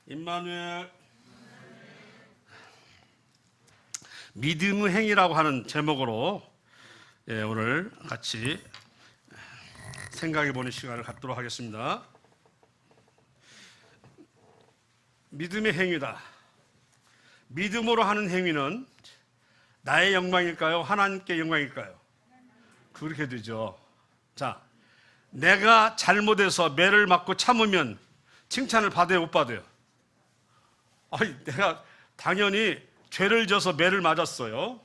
임마누엘. 믿음의 행위라고 하는 제목으로 오늘 같이 생각해 보는 시간을 갖도록 하겠습니다. 믿음의 행위다. 믿음으로 하는 행위는 나의 영광일까요? 하나님께 영광일까요? 그렇게 되죠. 자, 내가 잘못해서 매를 맞고 참으면 칭찬을 받아요, 못 받아요? 아니, 내가 당연히 죄를 져서 매를 맞았어요.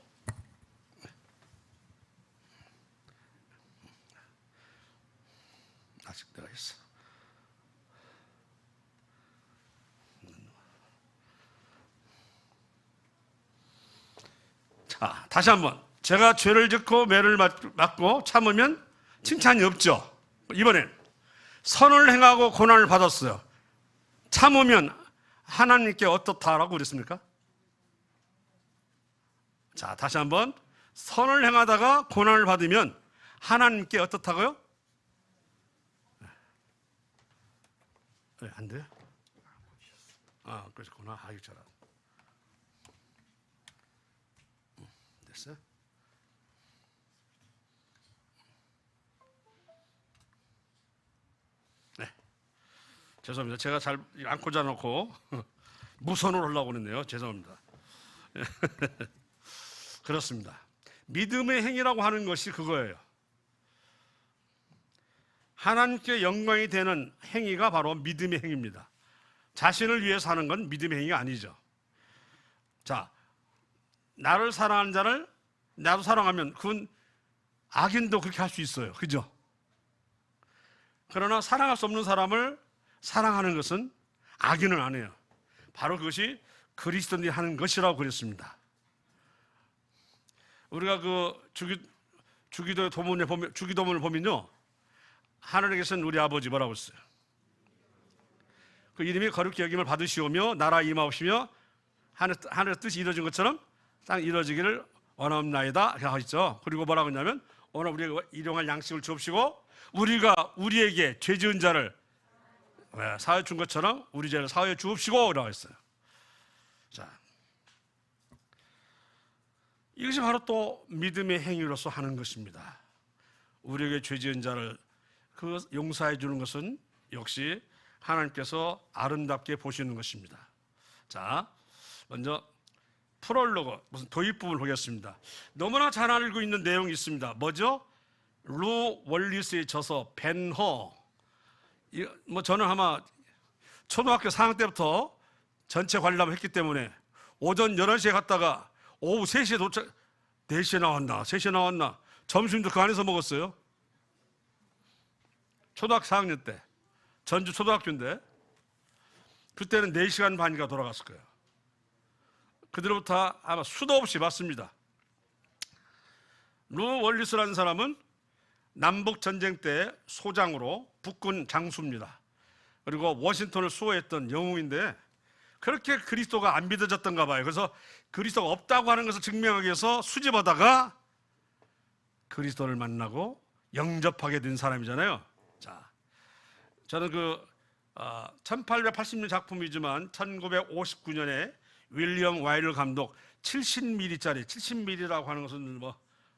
아직 내가 있어. 자, 다시 한번. 제가 죄를 짓고 매를 맞고 참으면 칭찬이 없죠. 이번엔 선을 행하고 고난을 받았어요. 참으면 하나님께 어떻다라고 그랬습니까? 자, 다시 한번. 선을 행하다가 고난을 받으면 하나님께 어떻다고요? 네, 안 돼요? 그렇구나. 이거 잘하. 됐어요? 네. 죄송합니다. 제가 잘 안 꽂아놓고 무선으로 하려고 했네요. 죄송합니다. 그렇습니다. 믿음의 행위라고 하는 것이 그거예요. 하나님께 영광이 되는 행위가 바로 믿음의 행위입니다. 자신을 위해서 하는 건 믿음의 행위가 아니죠. 자, 나를 사랑하는 자를 나도 사랑하면 그건 악인도 그렇게 할 수 있어요. 그죠? 그러나 사랑할 수 없는 사람을 사랑하는 것은 악인은 안 해요. 바로 그것이 그리스도인이 하는 것이라고 그랬습니다. 우리가 그 주기도의 도문에 보면, 주기도문을 보면요, 하늘에 계신 우리 아버지 뭐라고 했어요? 그 이름이 거룩히 여김을 받으시오며 나라 임하옵시며 하늘의 뜻이 이루어진 것처럼 땅 이루어지기를 원하옵나이다 라고 하셨죠. 그리고 뭐라고 했냐면 오늘 우리가 일용할 양식을 주옵시고 우리가 우리에게 죄 지은 자를 사하여 준 것처럼 우리 죄를 사하여 주옵시고 라고 했어요. 자, 이것이 바로 또 믿음의 행위로서 하는 것입니다. 우리에게 죄 지은 자를 그 용서해 주는 것은 역시 하나님께서 아름답게 보시는 것입니다. 자, 먼저 프롤로그, 무슨 도입 부분을 보겠습니다. 너무나 잘 알고 있는 내용이 있습니다. 뭐죠? 루 월리스의 저서 벤허. 저는 아마 초등학교 4학년 때부터 전체 관람을 했기 때문에 오전 11시에 갔다가 오후 3시에 도착, 4시에 나왔나 3시에 나왔나 점심도 그 안에서 먹었어요. 초등학교 4학년 때 전주 초등학교인데 그때는 4시간 반이가 돌아갔을 거예요. 그들로부터 아마 수도 없이 봤습니다. 루 월리스라는 사람은 남북전쟁 때 소장으로 북군 장수입니다. 그리고 워싱턴을 수호했던 영웅인데 그렇게 그리스도가 안 믿어졌던가 봐요. 그래서 그리스도가 없다고 하는 것을 증명하기 위해서 수집하다가 그리스도를 만나고 영접하게 된 사람이잖아요. 자, 저는 1880년 작품이지만 1959년에 윌리엄 와일드 감독 70mm짜리 70mm라고 하는 것은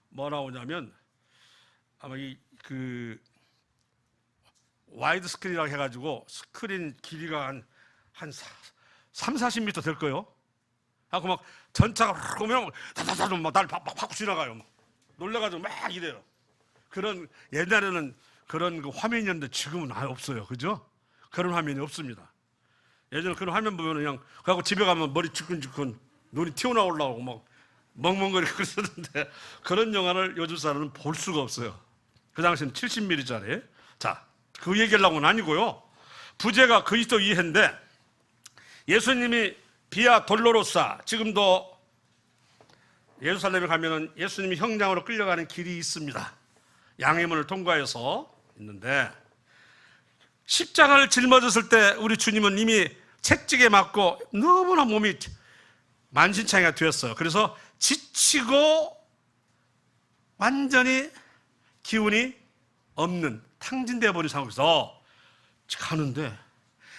뭐 나오냐면 아마 와이드 스크린이라고 해가지고 스크린 길이가 한 30-40m 될 거예요. 하고 막 전차가 오면 다다다다 막 날 팍팍 지나가요. 막 놀래가지고 막 이래요. 그런 옛날에는 그런 그 화면이었는데 지금은 아예 없어요. 그죠? 그런 화면이 없습니다. 예전에 그런 화면 보면 그냥 그하고 집에 가면 머리 지끈지끈 눈이 튀어나오려고 막 멍멍거리고 그랬었는데 그런 영화를 요즘 사람은 볼 수가 없어요. 그 당시에는 70mm짜리. 자, 그 얘기하려고는 아니고요. 부제가 그리스도 이해인데 예수님이 비아 돌로로사, 지금도 예루살렘에 가면은 예수님이 형장으로 끌려가는 길이 있습니다. 양해문을 통과해서 있는데 십자가를 짊어졌을 때 우리 주님은 이미 채찍에 맞고 너무나 몸이 만신창이가 되었어요. 그래서 지치고 완전히 기운이 없는 탕진되어 버린 상황에서 가는데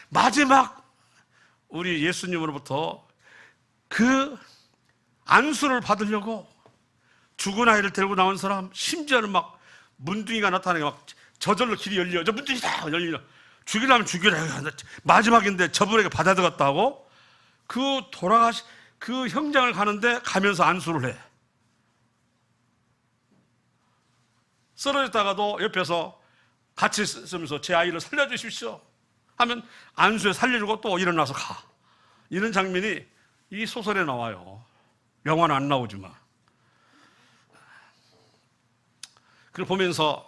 마지막 우리 예수님으로부터 그 안수를 받으려고 죽은 아이를 데리고 나온 사람, 심지어는 막 문둥이가 나타나게 막 저절로 길이 열려. 저 문둥이다 열려. 죽이려면 죽이라. 마지막인데 저분에게 받아 들어갔다고 그 형장을 가는데 가면서 안수를 해. 쓰러졌다가도 옆에서 같이 쓰면서 제 아이를 살려주십시오 하면 안수에 살려주고 또 일어나서 가. 이런 장면이 이 소설에 나와요. 영화는 안 나오지만. 그걸 보면서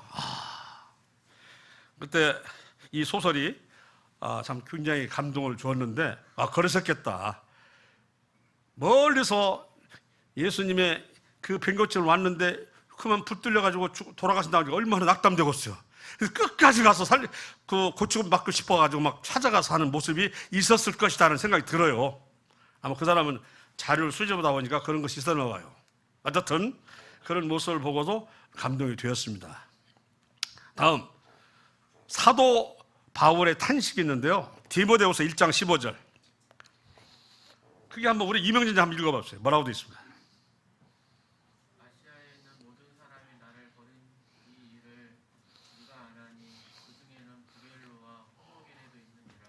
그때 이 소설이 참 굉장히 감동을 주었는데 그러셨겠다. 멀리서 예수님의 그 병고침을 왔는데 그만 붙들려가지고 돌아가신다고 하니까 얼마나 낙담되겠어요. 그래서 끝까지 가서 고치고 맡고 싶어가지고 막 찾아가서 하는 모습이 있었을 것이라는 생각이 들어요. 아마 그 사람은 자료를 수집하다 보니까 그런 것이 있었나 봐요. 어쨌든 그런 모습을 보고도 감동이 되었습니다. 다음 사도 바울의 탄식이 있는데요. 디모데후서 1장 15절. 그게 한번 우리 이명진이 한번 읽어봤어요. 뭐라고 되어 있습니다. 아시아에 있는 모든 사람이 나를 버린 이 일을 네가 아나니 그 중에는 부겔로와 호모게네도 있느니라.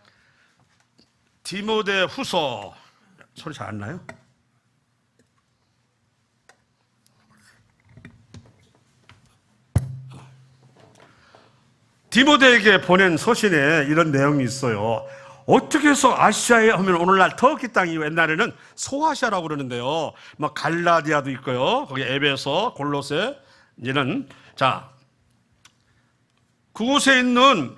디모데후서 소리 잘 안 나요? 디모데에게 보낸 서신에 이런 내용이 있어요. 어떻게 해서 아시아에 하면 오늘날 터키 땅이 옛날에는 소아시아라고 그러는데요. 막 갈라디아도 있고요. 거기 에베소, 골로새 이런 자 그곳에 있는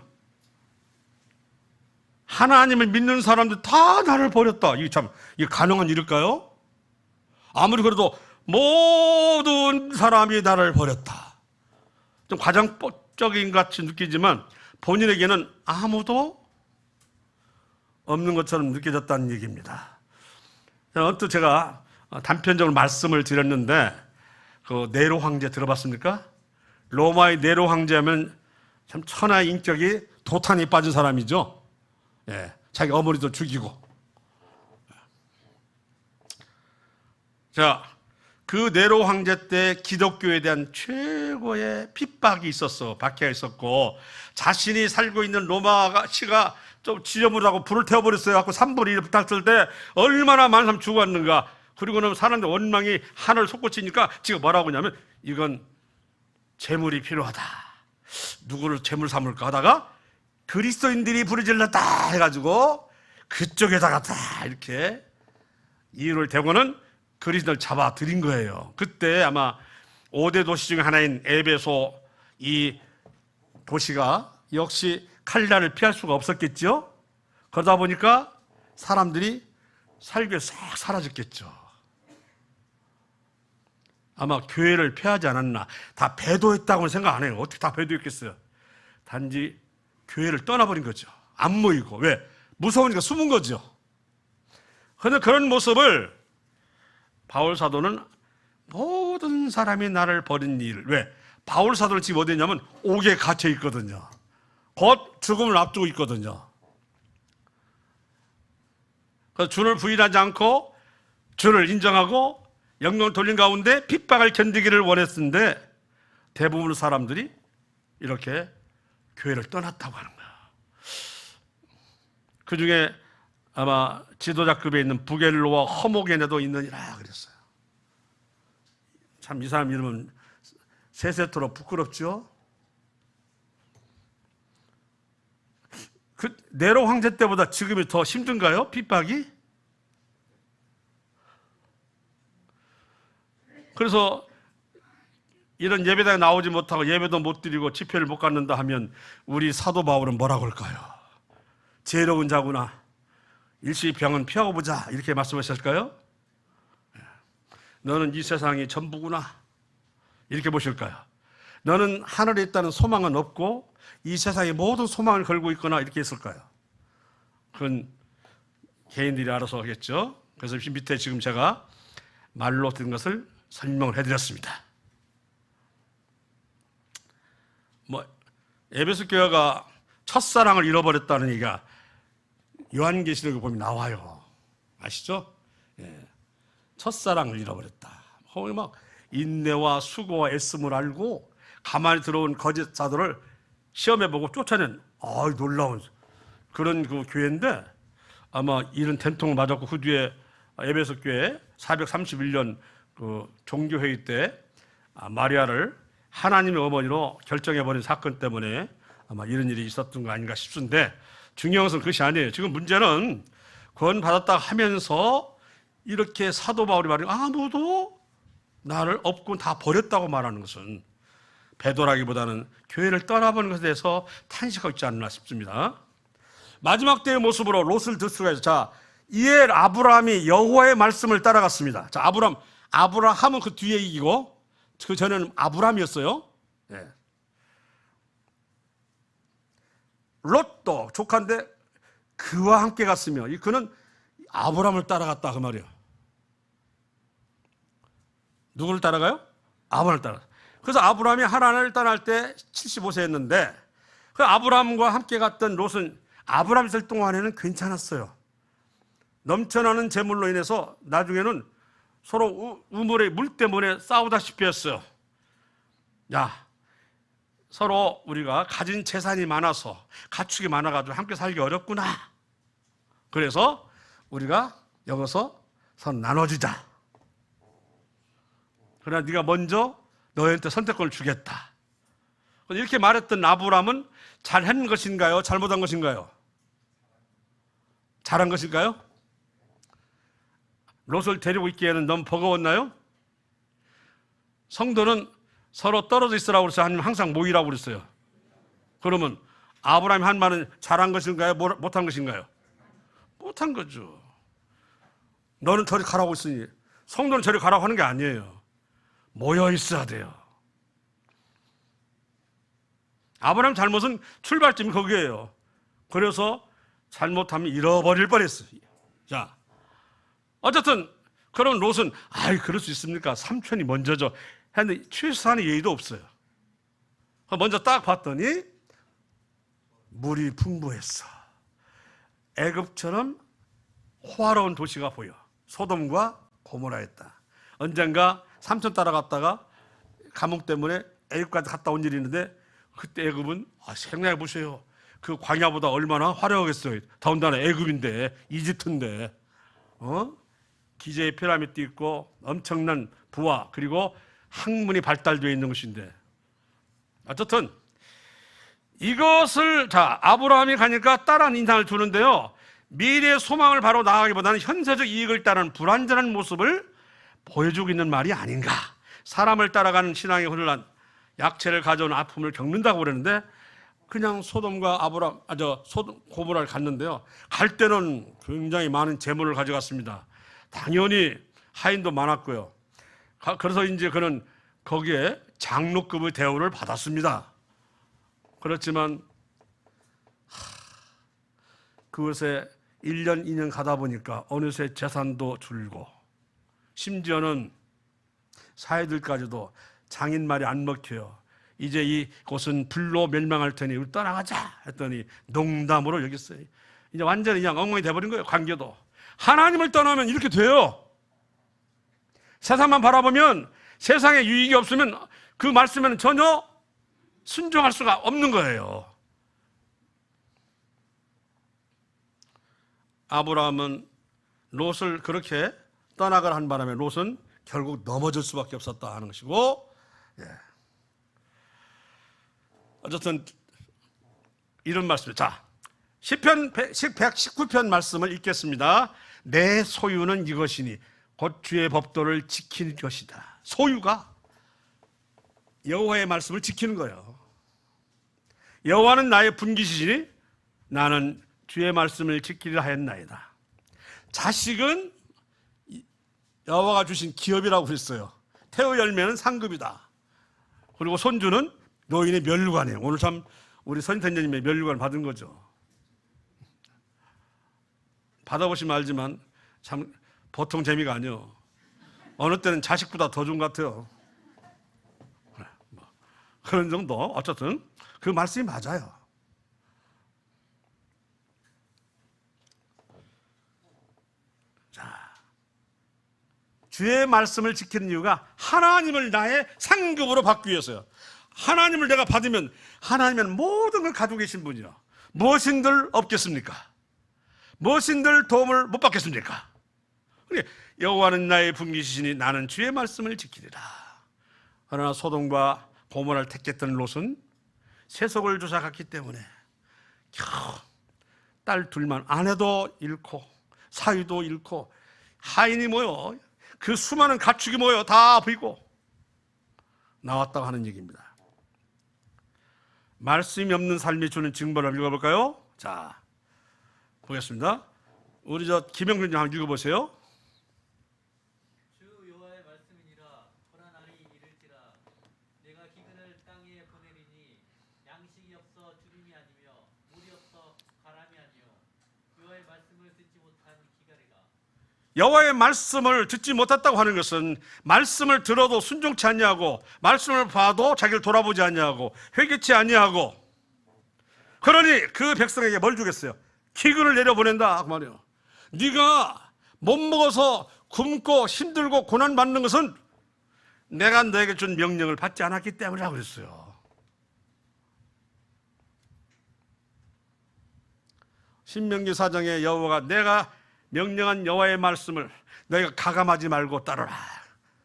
하나님을 믿는 사람들 다 나를 버렸다. 이게 가능한 일일까요? 아무리 그래도 모든 사람이 나를 버렸다. 좀 과장적인 것 같이 느끼지만 본인에게는 아무도 없는 것처럼 느껴졌다는 얘기입니다. 언뜻 제가 단편적으로 말씀을 드렸는데 그 네로 황제 들어봤습니까? 로마의 네로 황제하면 참 천하의 인격이 도탄이 빠진 사람이죠. 예, 자기 어머니도 죽이고. 자, 그 네로 황제 때 기독교에 대한 최고의 핍박이 박해가 있었고 자신이 살고 있는 로마시가 좀 지저분하고 불을 태워버렸어요. 갖고 산불이 붙었을 때 얼마나 많은 사람이 죽었는가. 그리고는 사람들 원망이 하늘을 솟구치니까 지금 뭐라고 하냐면 이건 재물이 필요하다. 누구를 재물 삼을까 하다가 그리스도인들이 부르질렀다 해가지고 그쪽에다가 다 이렇게 이유를 대고는 그리스도를 잡아 들인 거예요. 그때 아마 5대 도시 중에 하나인 에베소 이 도시가 역시 칼날을 피할 수가 없었겠죠. 그러다 보니까 사람들이 살기에 싹 사라졌겠죠. 아마 교회를 폐하지 않았나. 다 배도했다고는 생각 안 해요. 어떻게 다 배도했겠어요. 단지 교회를 떠나버린 거죠. 안 모이고. 왜? 무서우니까 숨은 거죠. 그런데 그런 모습을 바울 사도는 모든 사람이 나를 버린 일. 왜? 바울 사도는 지금 어디 있냐면 옥에 갇혀 있거든요. 곧 죽음을 앞두고 있거든요. 그래서 주를 부인하지 않고 주를 인정하고 영광을 돌린 가운데 핍박을 견디기를 원했는데 대부분의 사람들이 이렇게 교회를 떠났다고 하는 거야. 그 중에 아마 지도자급에 있는 부겔로와 허모게네도 있느니라 그랬어요. 참 이 사람 이름은 세세토록 부끄럽죠. 그 네로 황제 때보다 지금이 더 힘든가요? 핍박이? 그래서 이런 예배당에 나오지 못하고 예배도 못 드리고 집회를 못 갖는다 하면 우리 사도 바울은 뭐라고 할까요? 지혜로운 자구나. 일시병은 피하고 보자. 이렇게 말씀하실까요? 너는 이 세상이 전부구나. 이렇게 보실까요? 너는 하늘에 있다는 소망은 없고 이 세상에 모든 소망을 걸고 있거나 이렇게 했을까요? 그건 개인들이 알아서 하겠죠. 그래서 밑에 지금 제가 말로 든 것을 설명을 해드렸습니다. 에베소 교회가 첫사랑을 잃어버렸다는 얘기가 요한계시록에 보면 나와요. 아시죠? 예. 첫사랑을 잃어버렸다. 거기 막 인내와 수고와 애씀을 알고 가만히 들어온 거짓 사도를 시험해보고 쫓아낸 놀라운 그런 그 교회인데, 아마 이런 된통을 맞았고 그 뒤에 에베소 교회 431년 그 종교회의 때 마리아를 하나님의 어머니로 결정해버린 사건 때문에 아마 이런 일이 있었던 거 아닌가 싶은데, 중요한 것은 그것이 아니에요. 지금 문제는 구원받았다 하면서 이렇게 사도 바울이 말하는 아무도 나를 없고 다 버렸다고 말하는 것은 배도라기보다는 교회를 떠나보는 것에 대해서 탄식하고 있지 않나 싶습니다. 마지막 때의 모습으로 롯을 들 수가 있어요. 자, 이에 아브라함이 여호와의 말씀을 따라갔습니다. 자, 아브라함은 그 뒤에 이기고 그 전에는 아브라함이었어요. 네. 롯도 조카인데 그와 함께 갔으며, 그는 아브라함을 따라갔다 그 말이에요. 누구를 따라가요? 아브라함을 따라. 그래서 아브라함이 하란을 떠날 때 75세였는데 그 아브라함과 함께 갔던 롯은 아브라함 있을 동안에는 괜찮았어요. 넘쳐나는 재물로 인해서 나중에는 서로 우물의 물 때문에 싸우다시피 했어요. 야, 서로 우리가 가진 재산이 많아서 가축이 많아가지고 함께 살기 어렵구나. 그래서 우리가 여기서 선 나눠주자. 그러나 네가 먼저 너희한테 선택권을 주겠다. 이렇게 말했던 아브라함은 잘한 것인가요? 잘못한 것인가요? 잘한 것인가요? 롯을 데리고 있기에는 너무 버거웠나요? 성도는 서로 떨어져 있으라고 그랬어요? 아니면 항상 모이라고 그랬어요? 그러면 아브라함이 한 말은 잘한 것인가요? 못한 것인가요? 못한 거죠. 너는 저리 가라고 했으니 성도는 저리 가라고 하는 게 아니에요. 모여 있어야 돼요. 아브라함 잘못은 출발점이 거기에요. 그래서 잘못하면 잃어버릴 뻔했어요. 자, 어쨌든 그럼 롯은 그럴 수 있습니까? 삼촌이 먼저죠 했는데 최소한의 예의도 없어요. 먼저 딱 봤더니 물이 풍부했어. 애굽처럼 호화로운 도시가 보여. 소돔과 고모라였다. 언젠가 삼촌 따라갔다가 감옥 때문에 애굽까지 갔다 온 일이 있는데, 그때 애굽은 생각해 보세요. 그 광야보다 얼마나 화려하겠어요. 더군다나 애굽인데, 이집트인데, 기재의 피라미드 있고 엄청난 부와 그리고 학문이 발달되어 있는 것인데, 어쨌든 이것을 아브라함이 가니까 따라한 인상을 주는데요, 미래의 소망을 바로 나아가기보다는 현세적 이익을 따르는 불완전한 모습을 보여주고 있는 말이 아닌가. 사람을 따라가는 신앙의 혼란, 약체를 가져온 아픔을 겪는다고 그러는데, 그냥 소돔과 고모라를 갔는데요, 갈 때는 굉장히 많은 재물을 가져갔습니다. 당연히 하인도 많았고요. 그래서 이제 그는 거기에 장로급의 대우를 받았습니다. 그렇지만 그것에 1년, 2년 가다 보니까 어느새 재산도 줄고, 심지어는 사회들까지도 장인 말이 안 먹혀요. 이제 이곳은 불로 멸망할 테니 우리 떠나가자 했더니 농담으로 여겼어요. 이제 완전히 그냥 엉망이 돼버린 거예요. 관계도. 하나님을 떠나면 이렇게 돼요. 세상만 바라보면, 세상에 유익이 없으면 그 말씀에는 전혀 순종할 수가 없는 거예요. 아브라함은 롯을 그렇게 떠나가라 한 바람에 롯은 결국 넘어질 수밖에 없었다 하는 것이고, 어쨌든 이런 말씀. 자, 시편 119편 말씀을 읽겠습니다. 내 소유는 이것이니 곧 주의 법도를 지키는 것이다. 소유가 여호와의 말씀을 지키는 거예요. 여호와는 나의 분깃이시니 나는 주의 말씀을 지키려 하였나이다. 자식은 여호와가 주신 기업이라고 그랬어요. 태의 열매는 상급이다. 그리고 손주는 노인의 멸류관이에요. 오늘 참 우리 선생님의 멸류관 받은 거죠. 받아보시면 알지만 참 보통 재미가 아니에요. 어느 때는 자식보다 더 좋은 것 같아요. 그런 정도. 어쨌든 그 말씀이 맞아요. 주의 말씀을 지키는 이유가 하나님을 나의 상급으로 받기 위해서요. 하나님을 내가 받으면 하나님은 모든 걸 가지고 계신 분이요. 무엇인들 없겠습니까? 무엇인들 도움을 못 받겠습니까? 여호와는 나의 분기시시니 나는 주의 말씀을 지키리라. 그러나 소돔과 고모라를 택했던 롯은 세속을 쫓아갔기 때문에 겨우 딸 둘만, 아내도 잃고 사위도 잃고 하인이 모여 그 수많은 가축이 모여 다 버리고 나왔다고 하는 얘기입니다. 말씀이 없는 삶이 주는 징벌을 읽어볼까요? 자, 보겠습니다. 우리 김영준 좀 한번 읽어보세요. 주 여호와의 말씀이니라. 보라 날이 이를지라. 내가 기근을 땅에 보내리니 양식이 없어 주림이 아니며 물이 없어 바람이 아니요 여호와의 말씀을 듣지 못한 기갈이라. 여호와의 말씀을 듣지 못했다고 하는 것은 말씀을 들어도 순종치 아니하고 말씀을 봐도 자기를 돌아보지 아니하고 회개치 아니하고, 그러니 그 백성에게 뭘 주겠어요? 기근을 내려보낸다 그 말이에요. 네가 못 먹어서 굶고 힘들고 고난받는 것은 내가 너에게 준 명령을 받지 않았기 때문이라고 그랬어요. 신명기 4장에 여호와가 내가 명령한 여호와의 말씀을 너희가 가감하지 말고 따르라.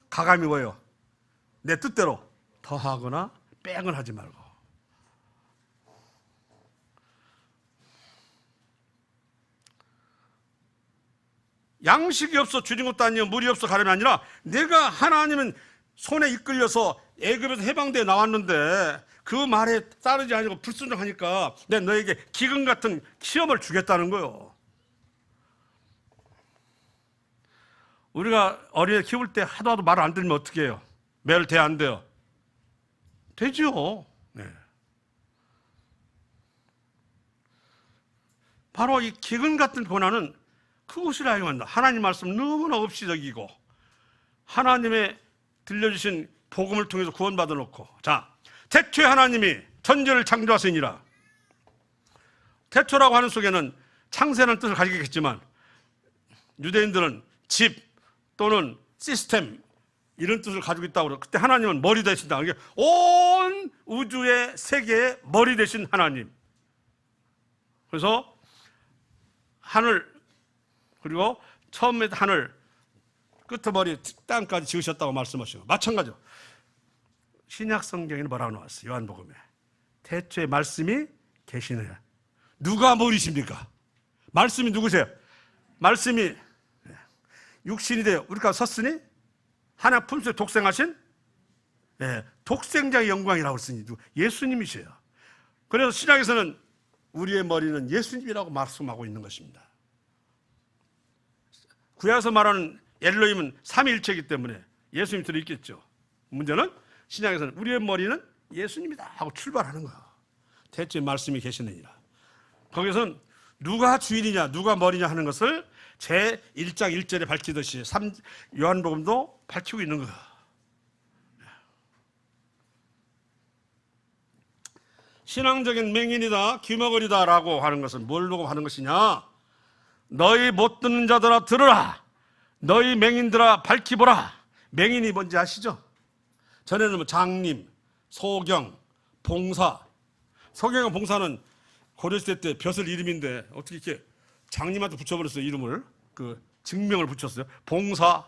가감이 뭐예요? 내 뜻대로 더하거나 뺑을 하지 말고. 양식이 없어 줄인 것도 아니요 물이 없어 가름이 아니라 내가 하나님은 손에 이끌려서 애굽에서 해방되어 나왔는데 그 말에 따르지 아니고 불순종하니까 내가 너에게 기근 같은 시험을 주겠다는 거예요. 우리가 어린애 키울 때 하도 말을 안 들으면 어떻게 해요? 매를 대 안 돼요? 되죠. 네. 바로 이 기근 같은 고난은 그것이라 알고 하나님 말씀 너무나 없이 여기고 하나님의 들려주신 복음을 통해서 구원받아 놓고, 자, 태초에 하나님이 천지를 창조하시니라. 태초라고 하는 속에는 창세라는 뜻을 가지고 있겠지만 유대인들은 집 또는 시스템 이런 뜻을 가지고 있다고 그래요. 그때 하나님은 머리 되신다. 이게 온 우주의 세계의 머리 되신 하나님. 그래서 하늘 그리고 처음에 하늘 끝머리 땅까지 지으셨다고 말씀하시고, 마찬가지로 신약 성경에는 뭐라고 나왔어요? 요한복음에 태초에 말씀이 계시느냐. 누가 머리십니까? 말씀이 누구세요? 말씀이 육신이 되어 우리가 섰으니 하나님 품속에 독생하신 독생자의 영광이라고 했으니 예수님이세요. 그래서 신약에서는 우리의 머리는 예수님이라고 말씀하고 있는 것입니다. 구약에서 말하는 엘로힘은 삼위일체이기 때문에 예수님이 들어있겠죠. 문제는 신약에서는 우리의 머리는 예수님이다 하고 출발하는 거예요. 대체 말씀이 계시느니라. 거기서는 누가 주인이냐 누가 머리냐 하는 것을 제1장 1절에 밝히듯이 요한복음도 밝히고 있는 거예요. 신앙적인 맹인이다 귀머거리다 라고 하는 것은 뭘 두고 하는 것이냐. 너희 못 듣는 자들아 들으라. 너희 맹인들아 밝히보라. 맹인이 뭔지 아시죠? 전에는 뭐 장님, 소경, 봉사. 소경과 봉사는 고려시대 때 벼슬 이름인데 어떻게 이렇게 장님한테 붙여버렸어요. 이름을. 그 증명을 붙였어요. 봉사.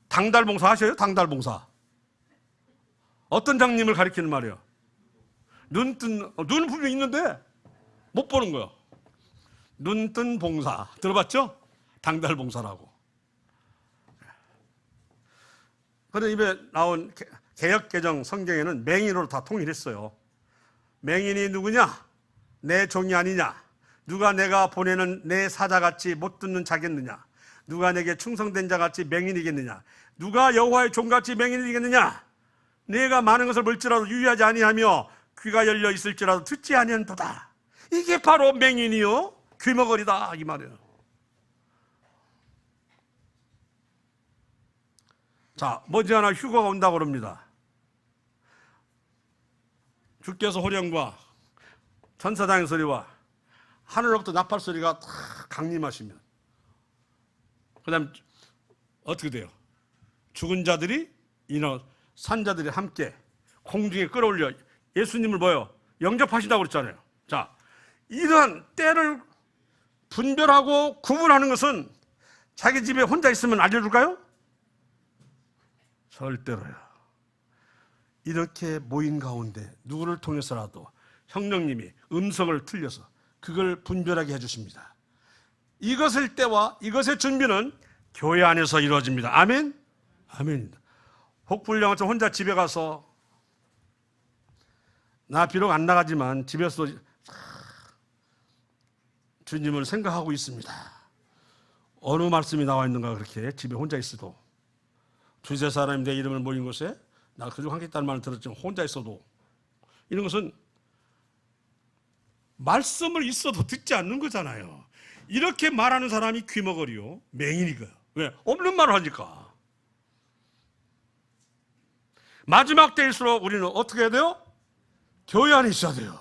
당달봉사 하셔요? 당달봉사. 어떤 장님을 가리키는 말이에요? 눈은 분명히 있는데 못 보는 거예요. 눈뜬 봉사 들어봤죠? 당달봉사라고. 그런데 입에 나온 개역개정 성경에는 맹인으로 다 통일했어요. 맹인이 누구냐? 내 종이 아니냐? 누가 내가 보내는 내 사자같이 못 듣는 자겠느냐? 누가 내게 충성된 자같이 맹인이겠느냐? 누가 여호와의 종같이 맹인이겠느냐? 내가 많은 것을 볼지라도 유의하지 아니하며 귀가 열려 있을지라도 듣지 아니한도다. 이게 바로 맹인이요 귀머거리다 이 말이에요. 자, 머지않아 휴거가 온다고 그럽니다. 주께서 호령과 천사장의 소리와 하늘로부터 나팔 소리가 다 강림하시면 그 다음 어떻게 돼요? 죽은 자들이 산자들이 함께 공중에 끌어올려 예수님을 뭐요? 영접하신다고 그랬잖아요. 자, 이러한 때를 분별하고 구분하는 것은 자기 집에 혼자 있으면 알려줄까요? 절대로요. 이렇게 모인 가운데 누구를 통해서라도 성령님이 음성을 틀려서 그걸 분별하게 해주십니다. 이것의 때와 이것의 준비는 교회 안에서 이루어집니다. 아멘? 아멘. 혹불량어처럼 혼자 집에 가서 나 비록 안 나가지만 집에서 주님을 생각하고 있습니다. 어느 말씀이 나와 있는가 그렇게 집에 혼자 있어도 두세 사람이 내 이름을 모인 곳에 나 그중 하겠다는 말을 들었지만 혼자 있어도 이런 것은 말씀을 있어도 듣지 않는 거잖아요. 이렇게 말하는 사람이 귀머거리요 맹인이고요. 왜? 없는 말을 하니까. 마지막 때일수록 우리는 어떻게 해야 돼요? 교회 안에 있어야 돼요.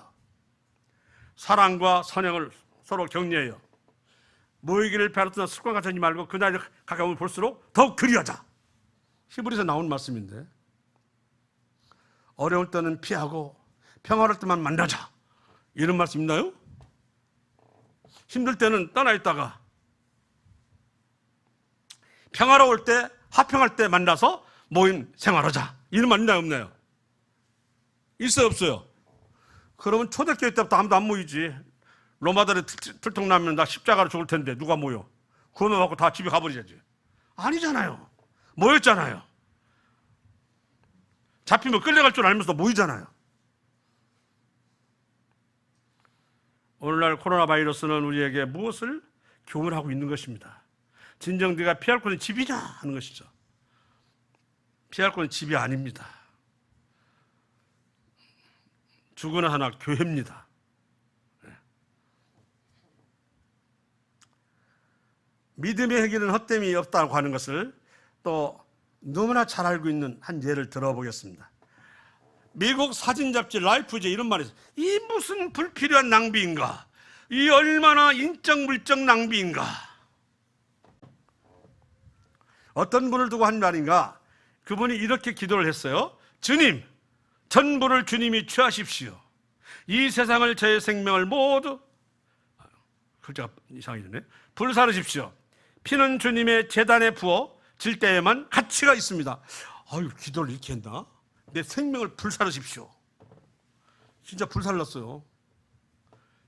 사랑과 선행을 서로 격려해요. 모이기를 배웠던 습관 갖지 말고 그 날이 가까우면 볼수록 더욱 그리하자. 히브리서 나온 말씀인데 어려울 때는 피하고 평화로울 때만 만나자. 이런 말씀 있나요? 힘들 때는 떠나 있다가 평화로울 때 화평할 때 만나서 모임 생활하자. 이런 말 있나요? 없나요? 있어요? 없어요? 그러면 초대교회 때부터 아무도 안 모이지. 로마들이 들통나면 나 십자가로 죽을 텐데 누가 모여? 구원을 받고 다 집에 가버리자지. 아니잖아요. 모였잖아요. 잡히면 끌려갈 줄 알면서 모이잖아요. 오늘날 코로나 바이러스는 우리에게 무엇을 교훈하고 있는 것입니다. 진정 네가 피할 곳은 집이냐 하는 것이죠. 피할 곳은 집이 아닙니다. 죽으나 하나 교회입니다. 믿음의 행위는 헛됨이 없다고 하는 것을 또 너무나 잘 알고 있는 한 예를 들어보겠습니다. 미국 사진 잡지 라이프지에 이런 말이 있어요. 이 무슨 불필요한 낭비인가? 이 얼마나 인적 물적 낭비인가? 어떤 분을 두고 한 말인가? 그분이 이렇게 기도를 했어요. 주님, 전부를 주님이 취하십시오. 이 세상을 저의 생명을 모두 글자가 이상해졌네. 불사르십시오. 피는 주님의 제단에 부어 질 때에만 가치가 있습니다. 아유, 기도를 이렇게 했나? 내 생명을 불사르십시오. 진짜 불살랐어요.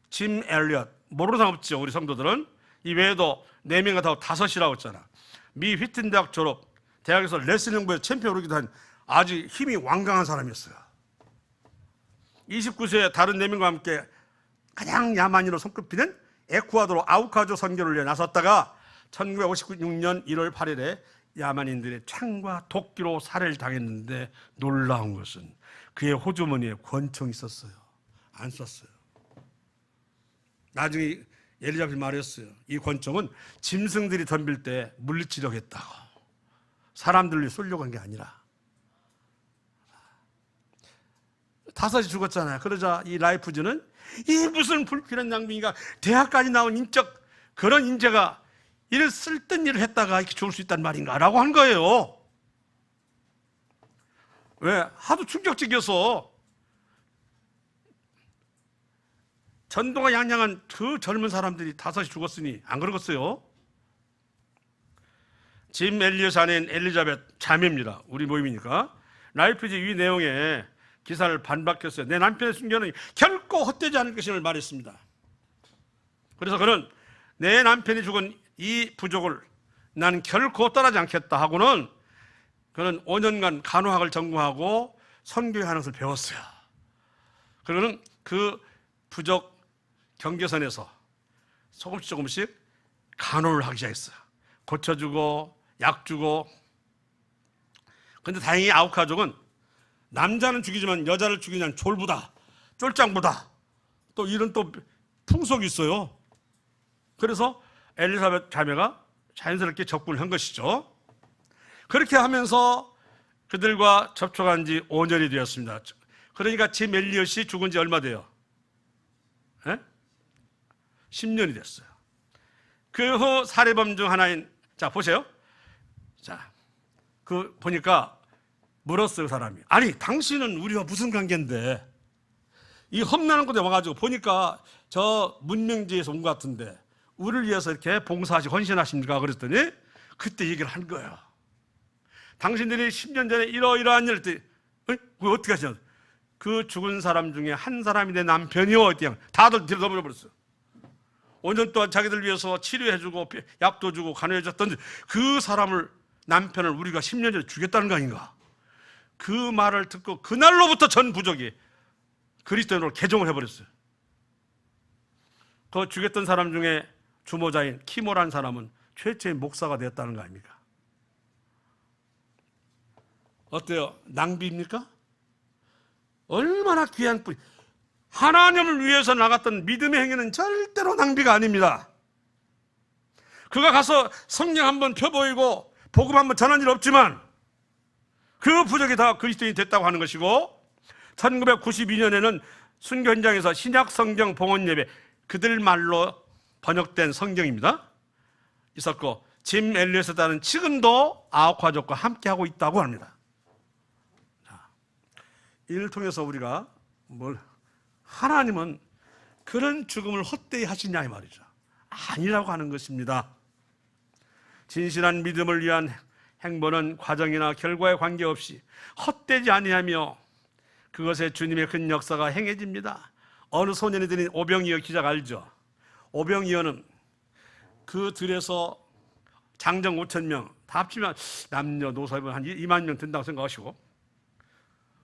짐 엘리엇, 모르는 사람 없죠, 우리 성도들은. 이 외에도 4명이 다 5이라고 했잖아. 미 휘튼 대학 졸업, 대학에서 레슬링 부에서 챔피언 오르기도 한 아주 힘이 완강한 사람이었어요. 29세에 다른 4명과 함께 가장 야만인으로 손꼽히는 에쿠아도르 아우카조 선교를 위해 나섰다가 1956년 1월 8일에 야만인들의 창과 도끼로 살해를 당했는데 놀라운 것은 그의 호주머니에 권총이 있었어요. 안 썼어요. 나중에 엘리자벳이 말했어요. 이 권총은 짐승들이 덤빌 때 물리치려고 했다고. 사람들이 쏘려고 한 게 아니라. 5이 죽었잖아요. 그러자 이 라이프즈는 이 무슨 불필요한 낭비인가. 대학까지 나온 인적 그런 인재가 이런 쓸데없는 일을 했다가 이렇게 죽을 수 있단 말인가 라고 한 거예요. 왜? 하도 충격적이어서 전도가 양양한 그 젊은 사람들이 5이 죽었으니 안 그러겠어요? 짐 엘리엇 아내인 엘리자벳 자매입니다. 우리 모임이니까. 라이프지 이 내용에 기사를 반박했어요. 내 남편의 순교는 결코 헛되지 않을 것임을 말했습니다. 그래서 그는 내 남편이 죽은 이 부족을 나는 결코 떠나지 않겠다 하고는 그는 5년간 간호학을 전공하고 선교하는 것을 배웠어요. 그러고는 그 부족 경계선에서 조금씩 간호를 하기 시작했어요. 고쳐주고 약 주고. 그런데 다행히 아우카족은 남자는 죽이지만 여자를 죽이냐는 졸부다, 쫄짱부다, 또 이런 또 풍속이 있어요. 그래서 엘리사벳 자매가 자연스럽게 접근을 한 것이죠. 그렇게 하면서 그들과 접촉한 지 5년이 되었습니다. 그러니까 짐 엘리엇이 죽은 지 얼마 돼요? 10년이 됐어요. 그 후 살해범 중 하나인, 자 보세요. 자, 그 보니까 물었어요, 사람이. 아니, 당신은 우리와 무슨 관계인데? 이 험난한 곳에 와가지고 보니까 저 문명지에서 온 것 같은데 우리를 위해서 이렇게 봉사하시고 헌신하십니까? 그랬더니 그때 얘기를 한 거예요. 당신들이 10년 전에 이러이러한 일을 했더니 그거 어떻게 하시냐? 그 죽은 사람 중에 한 사람이 내 남편이요. 그냥 다들 들어버려 버렸어요. 5년 동안 자기들 위해서 치료해주고 약도 주고 간호해줬던 그 사람을, 남편을 우리가 10년 전에 죽였다는 거 아닌가? 그 말을 듣고 그날로부터 전 부족이 그리스도인으로 개종을 해버렸어요. 그 죽였던 사람 중에 주모자인 키모라는 사람은 최초의 목사가 되었다는 거 아닙니까? 어때요? 낭비입니까? 얼마나 귀한 뿌리. 하나님을 위해서 나갔던 믿음의 행위는 절대로 낭비가 아닙니다. 그가 가서 성령 한번 펴보이고 복음 한번 전한 일 없지만 그 부족이 다 그리스도인이 됐다고 하는 것이고, 1992년에는 순교 현장에서 신약 성경 봉헌 예배, 그들 말로 번역된 성경입니다, 있었고, 짐 엘리엇이라는 지금도 아우카족과 함께하고 있다고 합니다. 자, 이를 통해서 우리가 하나님은 그런 죽음을 헛되이 하시냐 이 말이죠. 아니라고 하는 것입니다. 진실한 믿음을 위한 행보는 과정이나 결과에 관계없이 헛되지 아니하며 그것에 주님의 큰 역사가 행해집니다. 어느 소년이 드린 오병이어 기자가 알죠? 오병이어는 그 들에서 장정 5,000명 다 합치면 남녀노소 한 2만 명 된다고 생각하시고,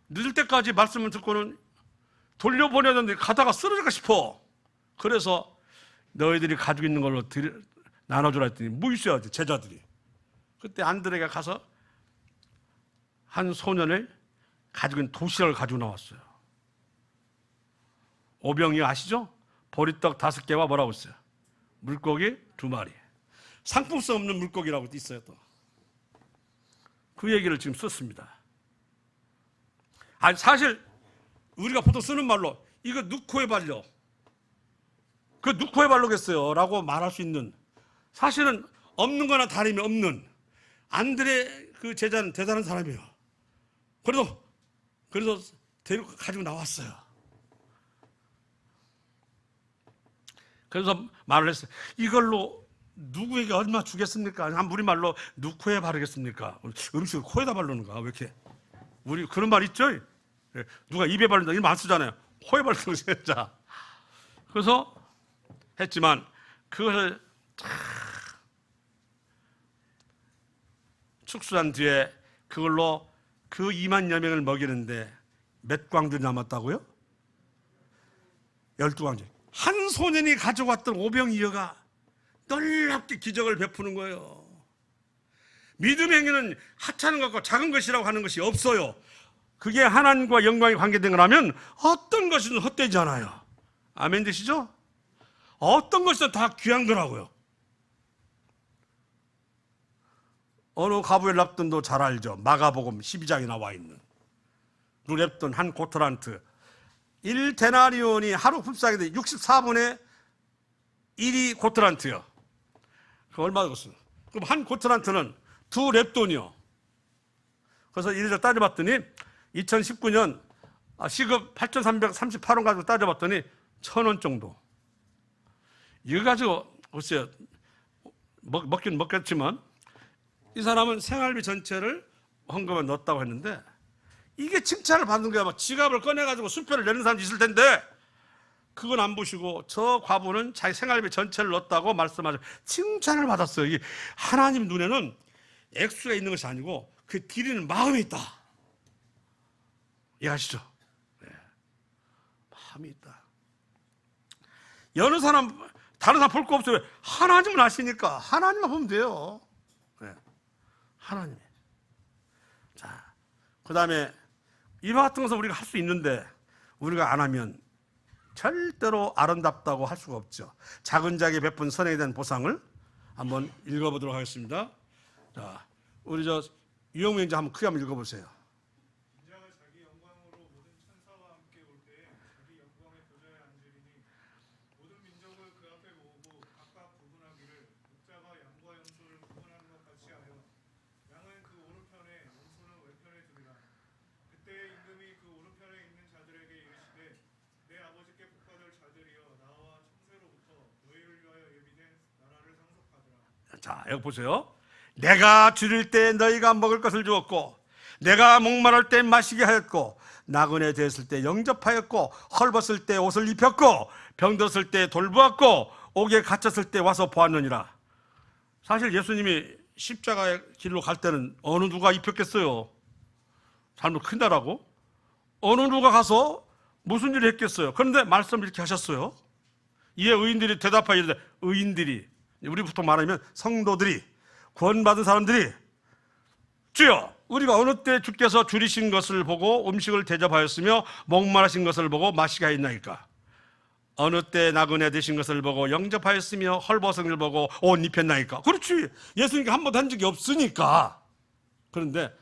늦을 때까지 말씀을 듣고는 돌려보내는데 가다가 쓰러질까 싶어. 그래서 너희들이 가지고 있는 걸로 나눠주라 했더니 뭐 있어야지, 제자들이. 그때 안드레가 가서 한 소년을 가지고 있는 도시락을 가지고 나왔어요. 오병이어 아시죠? 보리떡 5개와 뭐라고 했어요? 물고기 2마리. 상품성 없는 물고기라고 있어요. 또 그 얘기를 지금 썼습니다. 아니, 사실 우리가 보통 쓰는 말로 이거 누코의 발로, 그 누코의 발로겠어요 라고 말할 수 있는, 사실은 없는 거나 다름이 없는 안드레 그 제자는 대단한 사람이에요. 그래서 데리고 가지고 나왔어요. 그래서 말을 했어요. 이걸로 누구에게 얼마 주겠습니까? 한 우리말로 누코에 바르겠습니까? 음식을 코에다 바르는가? 왜 이렇게? 우리 그런 말 있죠? 누가 입에 바른다 이런 말 쓰잖아요. 코에 바르는 거 진짜. 그래서 했지만 그것을 축수한 뒤에 그걸로 그 2만여 명을 먹이는데 몇 광주 남았다고요? 12광주. 한 소년이 가져왔던 오병이어가 놀랍게 기적을 베푸는 거예요. 믿음의 행위는 하찮은 것과 작은 것이라고 하는 것이 없어요. 그게 하나님과 영광이 관계된 거라면 어떤 것이든 헛되지 않아요. 아멘 되시죠? 어떤 것이든 다 귀한 거라고요. 어느 가부엘 랍돈도 잘 알죠. 마가복음 12장에 나와 있는 그 랍돈 한 고토란트 1데나리온이 하루 품삯인데 64분의 1이 고토란트요. 그 얼마 줬어요? 그럼 한 고토란트는 2랩돈이요. 그래서 이래서 따져봤더니 2019년 시급 8,338원 가지고 따져봤더니 1,000원 정도. 이거 가지고 글쎄요, 먹긴 먹겠지만 이 사람은 생활비 전체를 헌금에 넣었다고 했는데, 이게 칭찬을 받는 거야. 막 지갑을 꺼내가지고 수표를 내는 사람도 있을 텐데 그건 안 보시고 저 과부는 자기 생활비 전체를 넣었다고 말씀하죠. 칭찬을 받았어요. 이게 하나님 눈에는 액수가 있는 것이 아니고 그 드리는 마음이 있다. 이해하시죠? 네. 마음이 있다. 여느 사람, 다른 사람 볼 거 없어요. 하나님은 아시니까 하나님만 보면 돼요. 네. 하나님. 자, 그 다음에 이와 같은 것은 우리가 할 수 있는데 우리가 안 하면 절대로 아름답다고 할 수가 없죠. 작은 자에게 베푼 선행에 대한 보상을 한번 읽어보도록 하겠습니다. 자, 우리 유영민 형제 한번 크게 한번 읽어보세요. 인자가 자기 영광으로 모든 천사와 함께 올 때에 자기 영광의 보좌에 앉으리니 모든 민족을 그 앞에 모으고 각각 구분하기를 목자가 양과 염소를 구분하는 것 같이 하여 양은 그 오른편에 자, 여기 보세요. 내가 줄일 때 너희가 먹을 것을 주었고, 내가 목마를 때 마시게 하였고, 나그네 되었을 때 영접하였고, 헐벗을 때 옷을 입혔고, 병들었을 때 돌보았고, 옥에 갇혔을 때 와서 보았느니라. 사실 예수님이 십자가의 길로 갈 때는 어느 누가 입혔겠어요? 잘못 큰다라고? 어느 누가 가서 무슨 일을 했겠어요? 그런데 말씀을 이렇게 하셨어요. 이에 의인들이 대답하여 이르되, 의인들이, 우리 보통 말하면 성도들이, 구원받은 사람들이, 주여, 우리가 어느 때 주께서 줄이신 것을 보고 음식을 대접하였으며 목마르신 것을 보고 마시게 하였나이까? 어느 때 나그네 되신 것을 보고 영접하였으며 헐벗은 것을 보고 옷 입혔나이까? 그렇지. 예수님께 한 번도 한 적이 없으니까. 그런데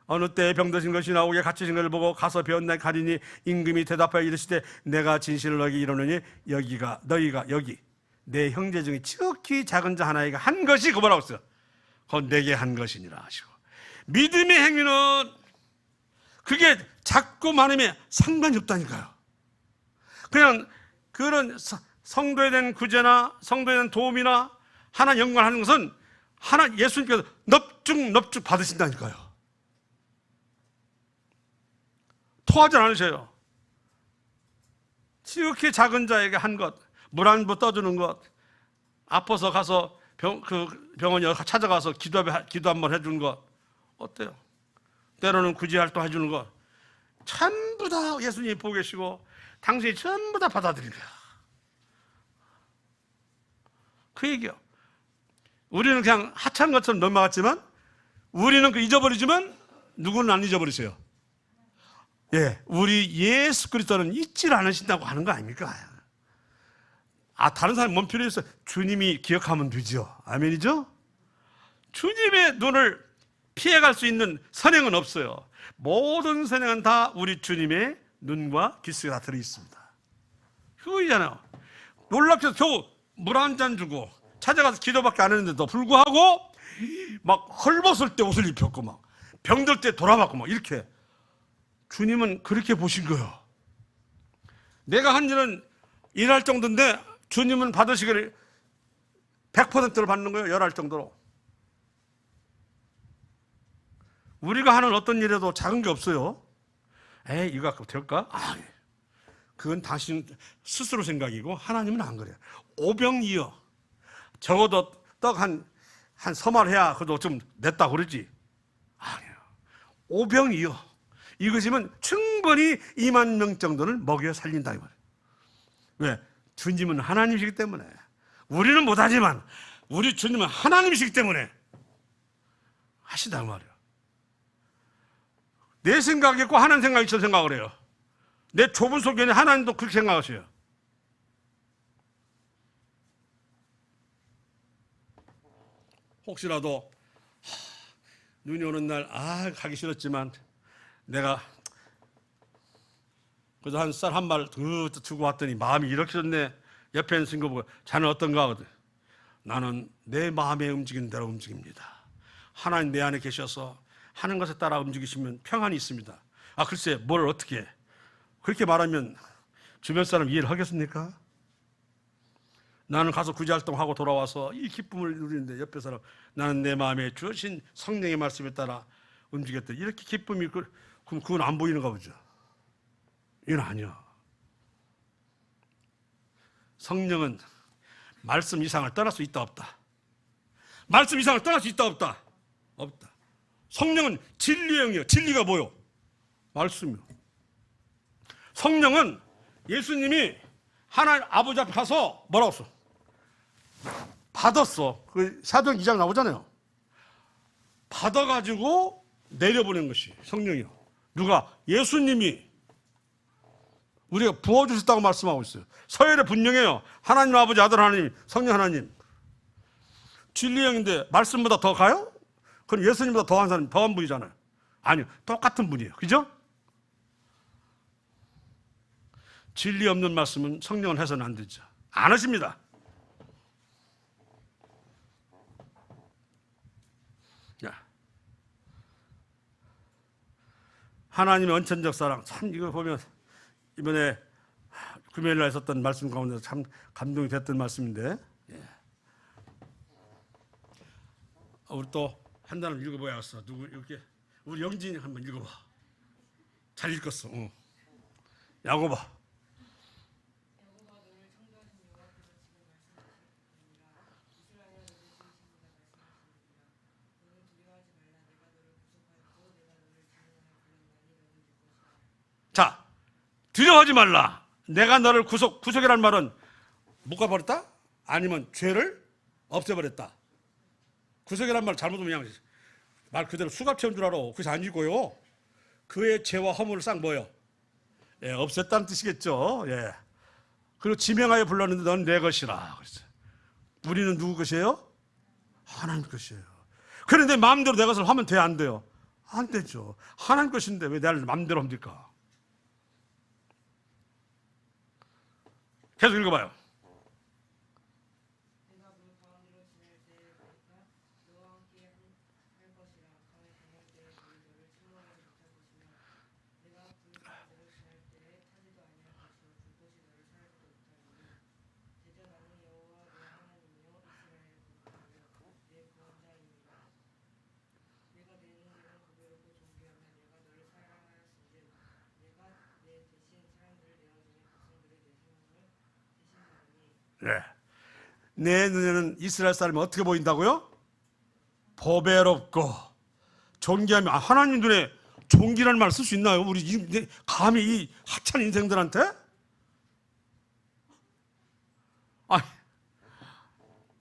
어느 때 병드신 것이나 옥에 갇히신 것을 보고 가서 배웠나이까 하리니 임금이 대답하여 이르시되 내가 진실을 너희에게 이르노니 너희가 여기 내 형제 중에 지극히 작은 자 하나에게 한 것이 그 뭐라고 했어요? 그건 내게 한 것이니라 하시고. 믿음의 행위는 그게 작고 많음에 상관이 없다니까요. 그냥 그런 성도에 대한 구제나 성도에 대한 도움이나 하나 연관하는 것은 하나 예수님께서 넙죽 받으신다니까요. 토하지 않으셔요. 지극히 작은 자에게 한 것, 물 한 부 떠주는 것, 아파서 가서 병원에 찾아가서 기도 한번 해주는 것, 어때요? 때로는 구제활동 해주는 것, 전부 다 예수님이 보고 계시고 당신이 전부 다 받아들인 거야. 그 얘기요. 우리는 그냥 하찮은 것처럼 넘어갔지만, 우리는 그 잊어버리지만 누구는 안 잊어버리세요. 예, 우리 예수 그리스도는 잊질 않으신다고 하는 거 아닙니까? 다른 사람이 뭔 필요 있어요? 주님이 기억하면 되죠. 아멘이죠? 주님의 눈을 피해갈 수 있는 선행은 없어요. 모든 선행은 다 우리 주님의 눈과 귓속에 다 들어있습니다. 그거잖아요. 놀랍게도 겨우 물 한 잔 주고 찾아가서 기도밖에 안 했는데도 불구하고 막 헐벗을 때 옷을 입혔고 막 병들 때 돌아봤고 막 이렇게 주님은 그렇게 보신 거예요. 내가 한 일은 일할 정도인데 주님은 받으시기를 100%를 받는 거예요. 열할 정도로. 우리가 하는 어떤 일에도 작은 게 없어요. 에이, 이거 갖고 될까? 그건 당신 스스로 생각이고 하나님은 안 그래요. 오병이어. 적어도 떡 한 서말 해야 그래도 좀 냈다 그러지. 아니에요. 오병이어. 이것이면 충분히 2만 명 정도를 먹여 살린다 이 말이에요. 왜? 주님은 하나님이시기 때문에. 우리는 못하지만 우리 주님은 하나님이시기 때문에 하시다 말이에요. 내 생각이 있고 하나님 생각이 있어 생각을 해요. 내 좁은 속에는 하나님도 그렇게 생각하셔요. 혹시라도 눈이 오는 날 가기 싫었지만 내가 그래도 한 쌀 한 말 더 주고 왔더니 마음이 이렇게 좋네. 옆에 있는 친구 보고 자는 어떤가 하거든. 나는 내 마음에 움직이는 대로 움직입니다. 하나님 내 안에 계셔서 하는 것에 따라 움직이시면 평안이 있습니다. 글쎄 뭘 어떻게 해. 그렇게 말하면 주변 사람 이해를 하겠습니까? 나는 가서 구제활동하고 돌아와서 이 기쁨을 누리는데 옆에 사람 나는 내 마음에 주신 성령의 말씀에 따라 움직였다. 이렇게 기쁨이 그럼 그건 안 보이는가 보죠. 이건 아니야. 성령은 말씀 이상을 떠날 수 있다 없다. 말씀 이상을 떠날 수 있다 없다. 없다. 성령은 진리의 영이에요. 진리가 뭐요? 말씀이요. 성령은 예수님이 하나님 아버지 앞에 가서 뭐라고 했어? 받았어. 그 사도행 2장 나오잖아요. 받아가지고 내려보낸 것이 성령이요. 누가? 예수님이 우리가 부어주셨다고 말씀하고 있어요. 서열에 분명해요. 하나님 아버지 아들 하나님 성령 하나님. 진리의 영인데 말씀보다 더 가요? 그럼 예수님보다 더한 사람, 더한 분이잖아요. 아니요. 똑같은 분이에요. 그죠? 진리 없는 말씀은 성령은 해서는 안 되죠. 안 하십니다. 하나님의 언천적 사랑. 참 이거 보면 이번에 금요일 날 있었던 말씀 가운데 참 감동이 됐던 말씀인데, 우리 또 한 단어 읽어봐야겠어. 누구 이렇게 우리 영진이 한번 읽어봐. 잘 읽었어. 야고보. 자, 두려워하지 말라. 내가 너를 구속이라는 말은 묶어버렸다? 아니면 죄를 없애버렸다. 구속이라는 말 잘못하면 그냥 말 그대로 수갑 채운 줄 알아. 그래서 안 읽고요. 그의 죄와 허물을 싹 뭐요? 예, 없앴다는 뜻이겠죠. 예. 그리고 지명하여 불렀는데 넌 내 것이라. 그랬어요. 우리는 누구 것이에요? 하나님 것이에요. 그런데 마음대로 내 것을 하면 돼요, 안 돼요? 안 되죠. 하나님 것인데 왜 나를 마음대로 합니까? 계속 읽어봐요. 네. 내 눈에는 이스라엘 사람이 어떻게 보인다고요? 보배롭고 존귀하며. 하나님 눈에 존귀라는 말 쓸 수 있나요? 우리 감히 이 하찮은 인생들한테?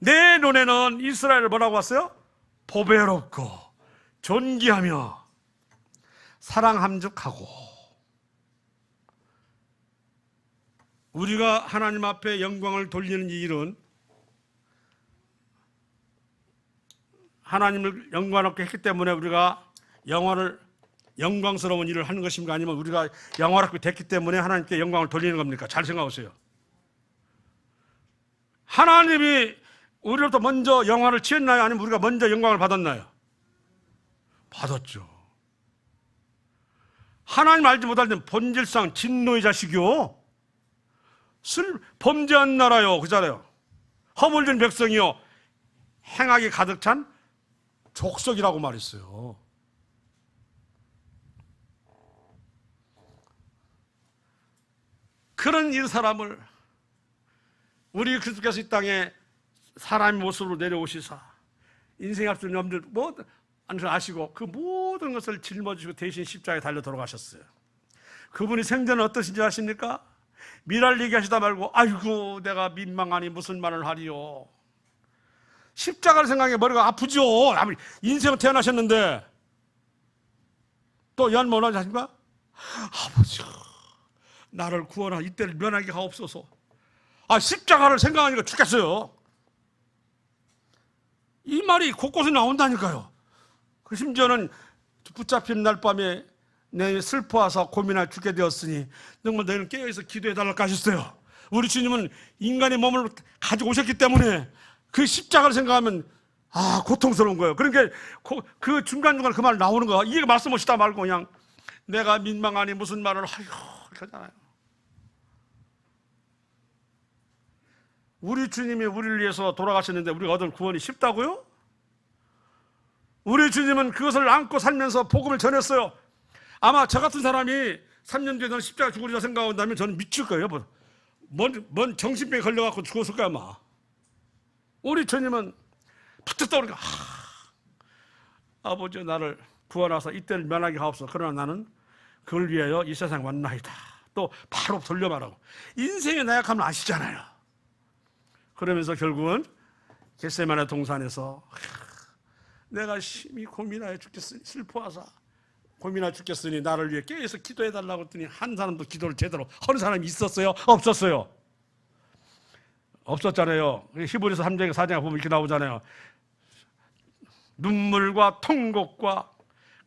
내 눈에는 이스라엘을 뭐라고 왔어요? 보배롭고 존귀하며 사랑함죽하고. 우리가 하나님 앞에 영광을 돌리는 이 일은 하나님을 영광롭게 했기 때문에 우리가 영광스러운 일을 하는 것인가, 아니면 우리가 영광롭게 됐기 때문에 하나님께 영광을 돌리는 겁니까? 잘 생각하세요. 하나님이 우리로부터 먼저 영광을 취했나요? 아니면 우리가 먼저 영광을 받았나요? 받았죠. 하나님 알지 못할 때는 본질상 진노의 자식이요, 범죄한 나라요, 그잖아요. 허물진 백성이요, 행악이 가득 찬 족속이라고 말했어요. 그런 이 사람을 우리 그리스도께서 이 땅에 사람의 모습으로 내려오시사 인생의 앞선 염들 모든 아시고 그 모든 것을 짊어지고 대신 십자가에 달려 돌아가셨어요. 그분이 생전은 어떠신지 아십니까? 미랄 얘기하시다 말고 아이고 내가 민망하니 무슨 말을 하리요. 십자가를 생각해 머리가 아프죠. 인생을 태어나셨는데. 또 연 뭐라고 하십니까? 아버지 나를 구원하 이때를 면하게 하옵소서. 십자가를 생각하니까 죽겠어요. 이 말이 곳곳에 나온다니까요. 심지어는 붙잡힌 날 밤에 내 슬퍼하사 고민하여 죽게 되었으니 정말 너희는 깨어있어 기도해달라고 하셨어요. 우리 주님은 인간의 몸을 가지고 오셨기 때문에 그 십자가를 생각하면 고통스러운 거예요. 그러니까 그 중간중간 그 말 나오는 거야. 이게 말씀 없이다 말고 그냥 내가 민망하니 무슨 말을 하요 그러잖아요. 우리 주님이 우리를 위해서 돌아가셨는데 우리가 얻은 구원이 쉽다고요? 우리 주님은 그것을 안고 살면서 복음을 전했어요. 아마 저 같은 사람이 3년 뒤에 너는 십자가 죽으리라 생각한다면 저는 미칠 거예요. 뭔 정신병에 걸려갖고 죽었을 거야 아마. 우리 주님은 푸트 떠오르니까 아버지 나를 구원하사 이때를 면하게 하옵소서. 그러나 나는 그걸 위하여 이 세상에 왔나이다. 또 바로 돌려 말하고 인생의 나약함을 아시잖아요. 그러면서 결국은 겟세마네 동산에서 내가 심히 고민하여 죽겠으니 슬퍼하사 고민하여 죽겠으니 나를 위해 깨어서 기도해달라고 했더니 한 사람도 기도를 제대로 하는 사람이 있었어요? 없었어요? 없었잖아요. 히브리서 3장에 4장에 보면 이렇게 나오잖아요. 눈물과 통곡과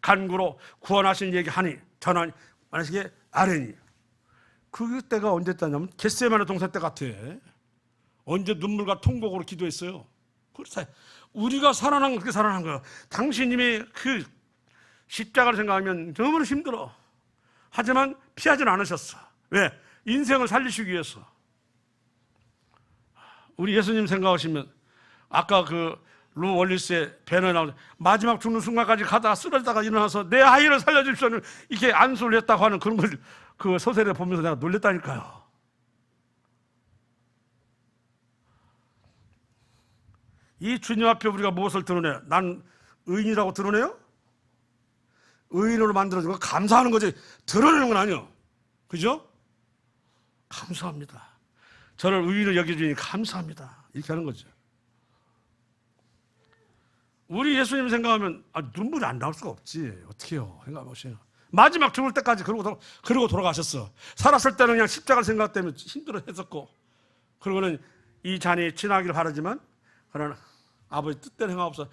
간구로 구원하신 얘기하니 전하니 만약에 아뢰니. 그때가 언제 때냐면 겟세마네 동산 때 같아. 언제 눈물과 통곡으로 기도했어요? 그렇다. 우리가 살아난 건 그렇게 살아난 거예요. 당신님이 그 십자가를 생각하면 너무나 힘들어. 하지만 피하지는 않으셨어. 왜? 인생을 살리시기 위해서. 우리 예수님 생각하시면 아까 그 루 월리스의 배너에 나오는 마지막 죽는 순간까지 가다가 쓰러지다가 일어나서 내 아이를 살려주십시오는 이렇게 안수를 했다고 하는 그런 걸 그 소설을 보면서 내가 놀랬다니까요. 이 주님 앞에 우리가 무엇을 드러내요? 난 의인이라고 드러내요? 의인으로 만들어준 거 감사하는 거지 드러내는 건 아니에요. 그죠? 감사합니다. 저를 의인을 여겨주니 감사합니다. 이렇게 하는 거죠. 우리 예수님 생각하면 눈물이 안 나올 수가 없지. 어떻게 해요? 생각해보세요. 마지막 죽을 때까지 그러고 돌아가셨어. 살았을 때는 그냥 십자가를 생각 때문에 힘들어 했었고, 그러고는 이 잔이 지나기를 바라지만 그러나 아버지 뜻대로 행하옵소서.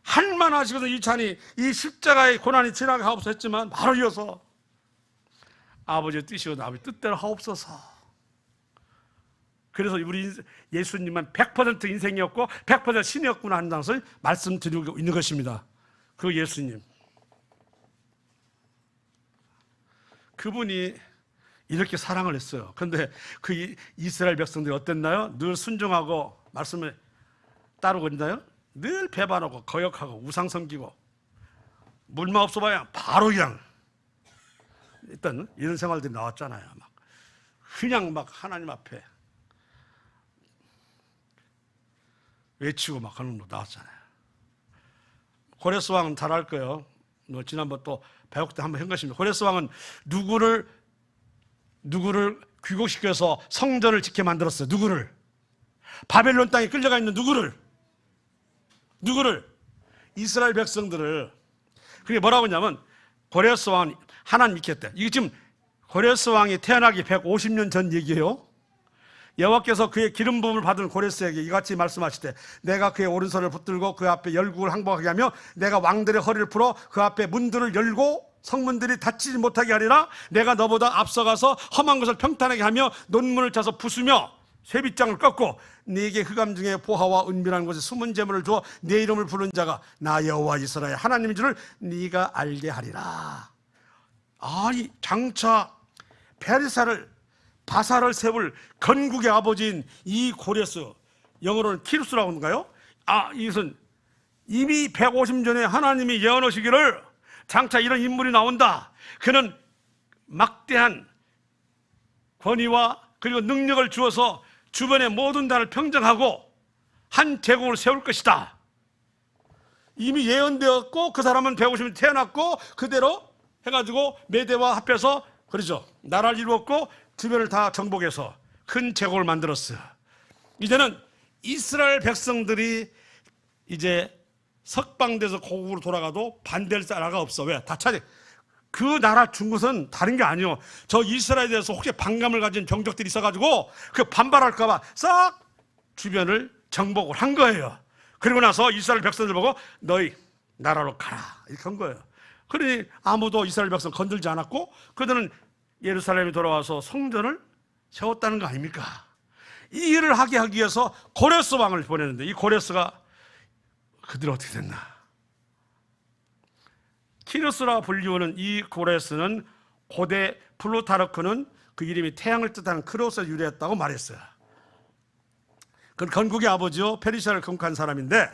할만 하시거든. 이 잔이, 이 십자가의 고난이 지나게 하옵소서 했지만 바로 이어서 아버지의 뜻이거든. 아버지 뜻대로 하옵소서. 그래서 우리 예수님은 100% 인생이었고 100% 신이었구나 하는 것을 말씀드리고 있는 것입니다. 그 예수님, 그분이 이렇게 사랑을 했어요. 그런데 그 이스라엘 백성들이 어땠나요? 늘 순종하고 말씀을 따르고 있나요? 늘 배반하고 거역하고 우상 섬기고 물만 없어봐야 바로 그냥 일단 이런 생활들이 나왔잖아요. 그냥 막 하나님 앞에 외치고 막 하는 거 나왔잖아요. 고레스 왕은 잘 알 거예요. 지난번 또 배역 때 한번 한 것입니다. 고레스 왕은 누구를 귀국시켜서 성전을 짓게 만들었어요. 누구를? 바벨론 땅에 끌려가 있는 누구를? 이스라엘 백성들을. 그게 뭐라고 했냐면 고레스 왕은 하나님 믿겠대. 이게 지금 고레스 왕이 태어나기 150년 전 얘기예요. 여호와께서 그의 기름 부음을 받은 고레스에게 이같이 말씀하시되 내가 그의 오른손을 붙들고 그 앞에 열국을 항복하게 하며 내가 왕들의 허리를 풀어 그 앞에 문들을 열고 성문들이 닫히지 못하게 하리라. 내가 너보다 앞서가서 험한 것을 평탄하게 하며 논문을 짜서 부수며 쇠빗장을 꺾고 네게 흑암 중에 보화와 은밀한 곳에 숨은 재물을 주어 네 이름을 부른 자가 나 여호와 이스라엘 하나님인 줄을 네가 알게 하리라. 아니 장차 바사를 세울 건국의 아버지인 이 고레스, 영어로는 키루스라고 하는가요? 이것은 이미 150년 전에 하나님이 예언하시기를 장차 이런 인물이 나온다. 그는 막대한 권위와 그리고 능력을 주어서 주변의 모든 나라를 평정하고 한 제국을 세울 것이다. 이미 예언되었고 그 사람은 150년 태어났고 그대로 해가지고 메대와 합해서 그러죠. 나라를 이루었고 주변을 다 정복해서 큰 제국을 만들었어요. 이제는 이스라엘 백성들이 이제 석방돼서 고국으로 돌아가도 반대할 나라가 없어. 왜? 다 차지. 그 나라 준 것은 다른 게 아니에요. 저 이스라엘에 대해서 혹시 반감을 가진 병족들이 있어가지고 그 반발할까봐 싹 주변을 정복을 한 거예요. 그리고 나서 이스라엘 백성들 보고 너희 나라로 가라 이렇게 한 거예요. 그러니 아무도 이스라엘 백성 건들지 않았고 그들은 예루살렘에 돌아와서 성전을 세웠다는 거 아닙니까? 이 일을 하게 하기 위해서 고레스 왕을 보냈는데 이 고레스가 그들이 어떻게 됐나? 키루스라 불리우는 이 고레스는 고대 플루타르크는 그 이름이 태양을 뜻하는 크로스에 유래했다고 말했어요. 그건 건국의 아버지요 페르시아를 건국한 사람인데,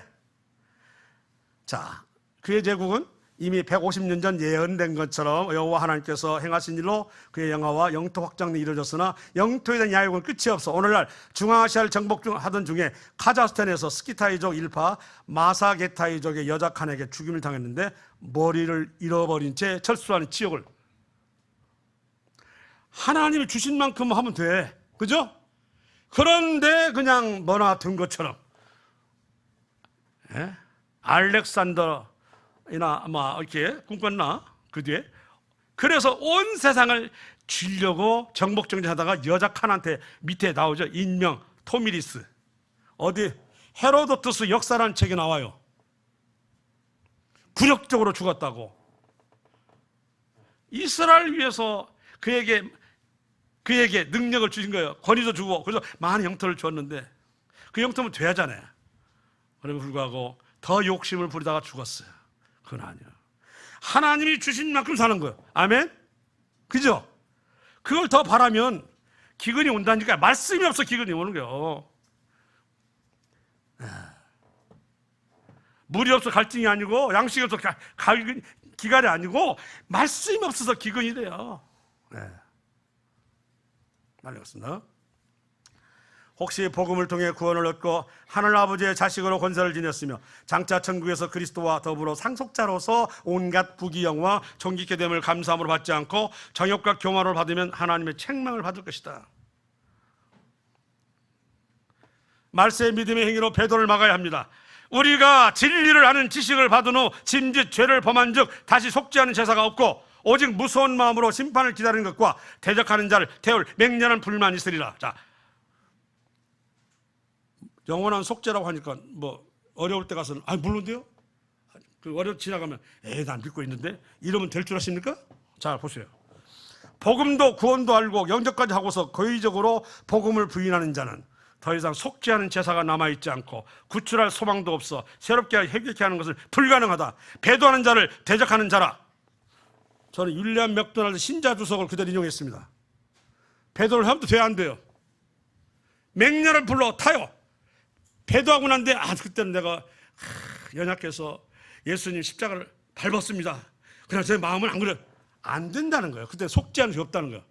자 그의 제국은 이미 150년 전 예언된 것처럼 여호와 하나님께서 행하신 일로 그의 영화와 영토 확장이 이루어졌으나 영토에 대한 야욕은 끝이 없어. 오늘날 중앙아시아를 정복하던 중에 카자흐스탄에서 스키타이족 일파 마사게타이족의 여자 칸에게 죽임을 당했는데 머리를 잃어버린 채 철수하는 지옥을 하나님이 주신 만큼 하면 돼. 그죠? 그런데 그냥 뭐나 된 것처럼 알렉산더 이나 아마 이렇게 꿈꿨나 그 뒤에 그래서 온 세상을 쥐려고 정복정진하다가 여자 칸한테 밑에 나오죠. 인명 토미리스 어디 헤로도투스 역사라는 책에 나와요. 굴욕적으로 죽었다고. 이스라엘 위해서 그에게 능력을 주신 거예요. 권위도 주고 그래서 많은 영토를 줬는데 그 영토면 돼야잖아요. 그럼에도 불구하고 더 욕심을 부리다가 죽었어요. 그건 아니야. 하나님이 주신 만큼 사는 거예요. 아멘? 그죠? 그걸 더 바라면 기근이 온다니까. 말씀이 없어 기근이 오는 거예요. 물이 없어 갈증이 아니고 양식이 없어 기갈이 아니고 말씀이 없어서 기근이 돼요. 네. 말렸습니다. 혹시 복음을 통해 구원을 얻고 하늘 아버지의 자식으로 권세를 지녔으며 장차 천국에서 그리스도와 더불어 상속자로서 온갖 부귀영화 존귀케 됨을 감사함으로 받지 않고 정욕과 교만을 받으면 하나님의 책망을 받을 것이다. 말세의 믿음의 행위로 배도를 막아야 합니다. 우리가 진리를 아는 지식을 받은 후 짐짓 죄를 범한 즉 다시 속죄하는 제사가 없고 오직 무서운 마음으로 심판을 기다리는 것과 대적하는 자를 태울 맹렬한 불만이 있으리라. 자, 영원한 속죄라고 하니까 뭐 어려울 때 가서는 물론데요. 그 어려워 지나가면 난 믿고 있는데 이러면 될 줄 아십니까? 자, 보세요. 복음도 구원도 알고 영접까지 하고서 고의적으로 복음을 부인하는 자는 더 이상 속죄하는 제사가 남아있지 않고 구출할 소망도 없어 새롭게 회개케 하는 것은 불가능하다. 배도하는 자를 대적하는 자라. 저는 윌리엄 맥도날드 신자 주석을 그대로 인용했습니다. 배도를 하면 돼야 안 돼요. 맹렬을 불러 타요. 배도하고 난데 그때는 내가 연약해서 예수님 십자가를 밟았습니다. 그냥 제 마음은 안 그래. 안 된다는 거예요. 그때 속죄하는 게 없다는 거예요.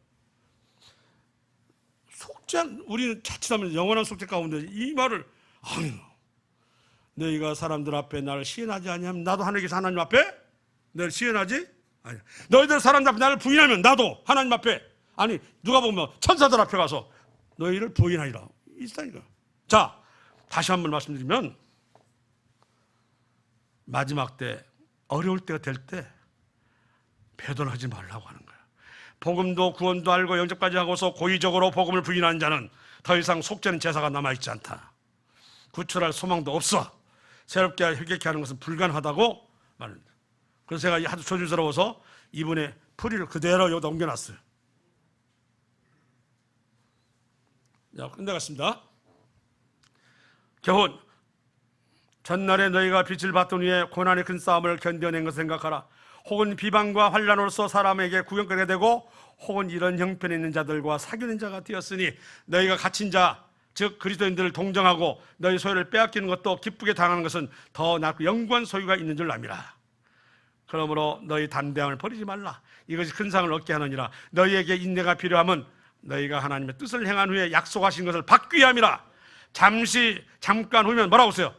우리는 자칫하면 영원한 속죄 가운데 이 말을 너희가 사람들 앞에 나를 시인하지 아니하면 나도 하늘에서 하나님 앞에 너를 시인하지 아니. 너희들 사람들 앞에 나를 부인하면 나도 하나님 앞에 누가 보면 천사들 앞에 가서 너희를 부인하리라. 있다니까. 자, 다시 한번 말씀드리면 마지막 때 어려울 때가 될 때 배도를 하지 말라고 하는 거예요. 복음도 구원도 알고 영접까지 하고서 고의적으로 복음을 부인하는 자는 더 이상 속죄는 제사가 남아있지 않다. 구출할 소망도 없어. 새롭게 회개케 하는 것은 불가능하다고 말합니다. 그래서 제가 아주 조심스러워서 이분의 풀이를 그대로 여기다 옮겨놨어요. 자, 끝내겠습니다. 교훈. 전날에 너희가 빛을 받던 후에 고난의 큰 싸움을 견뎌낸 것을 생각하라. 혹은 비방과 환난으로서 사람에게 구경거리가 되고 혹은 이런 형편에 있는 자들과 사귀는 자가 되었으니 너희가 갇힌 자 즉 그리스도인들을 동정하고 너희 소유를 빼앗기는 것도 기쁘게 당하는 것은 더 낫고 영구한 소유가 있는 줄 압니다. 그러므로 너희 담대함을 버리지 말라. 이것이 큰 상을 얻게 하느니라. 너희에게 인내가 필요하면 너희가 하나님의 뜻을 행한 후에 약속하신 것을 받기 위함이라. 잠깐 후면 뭐라고 하세요?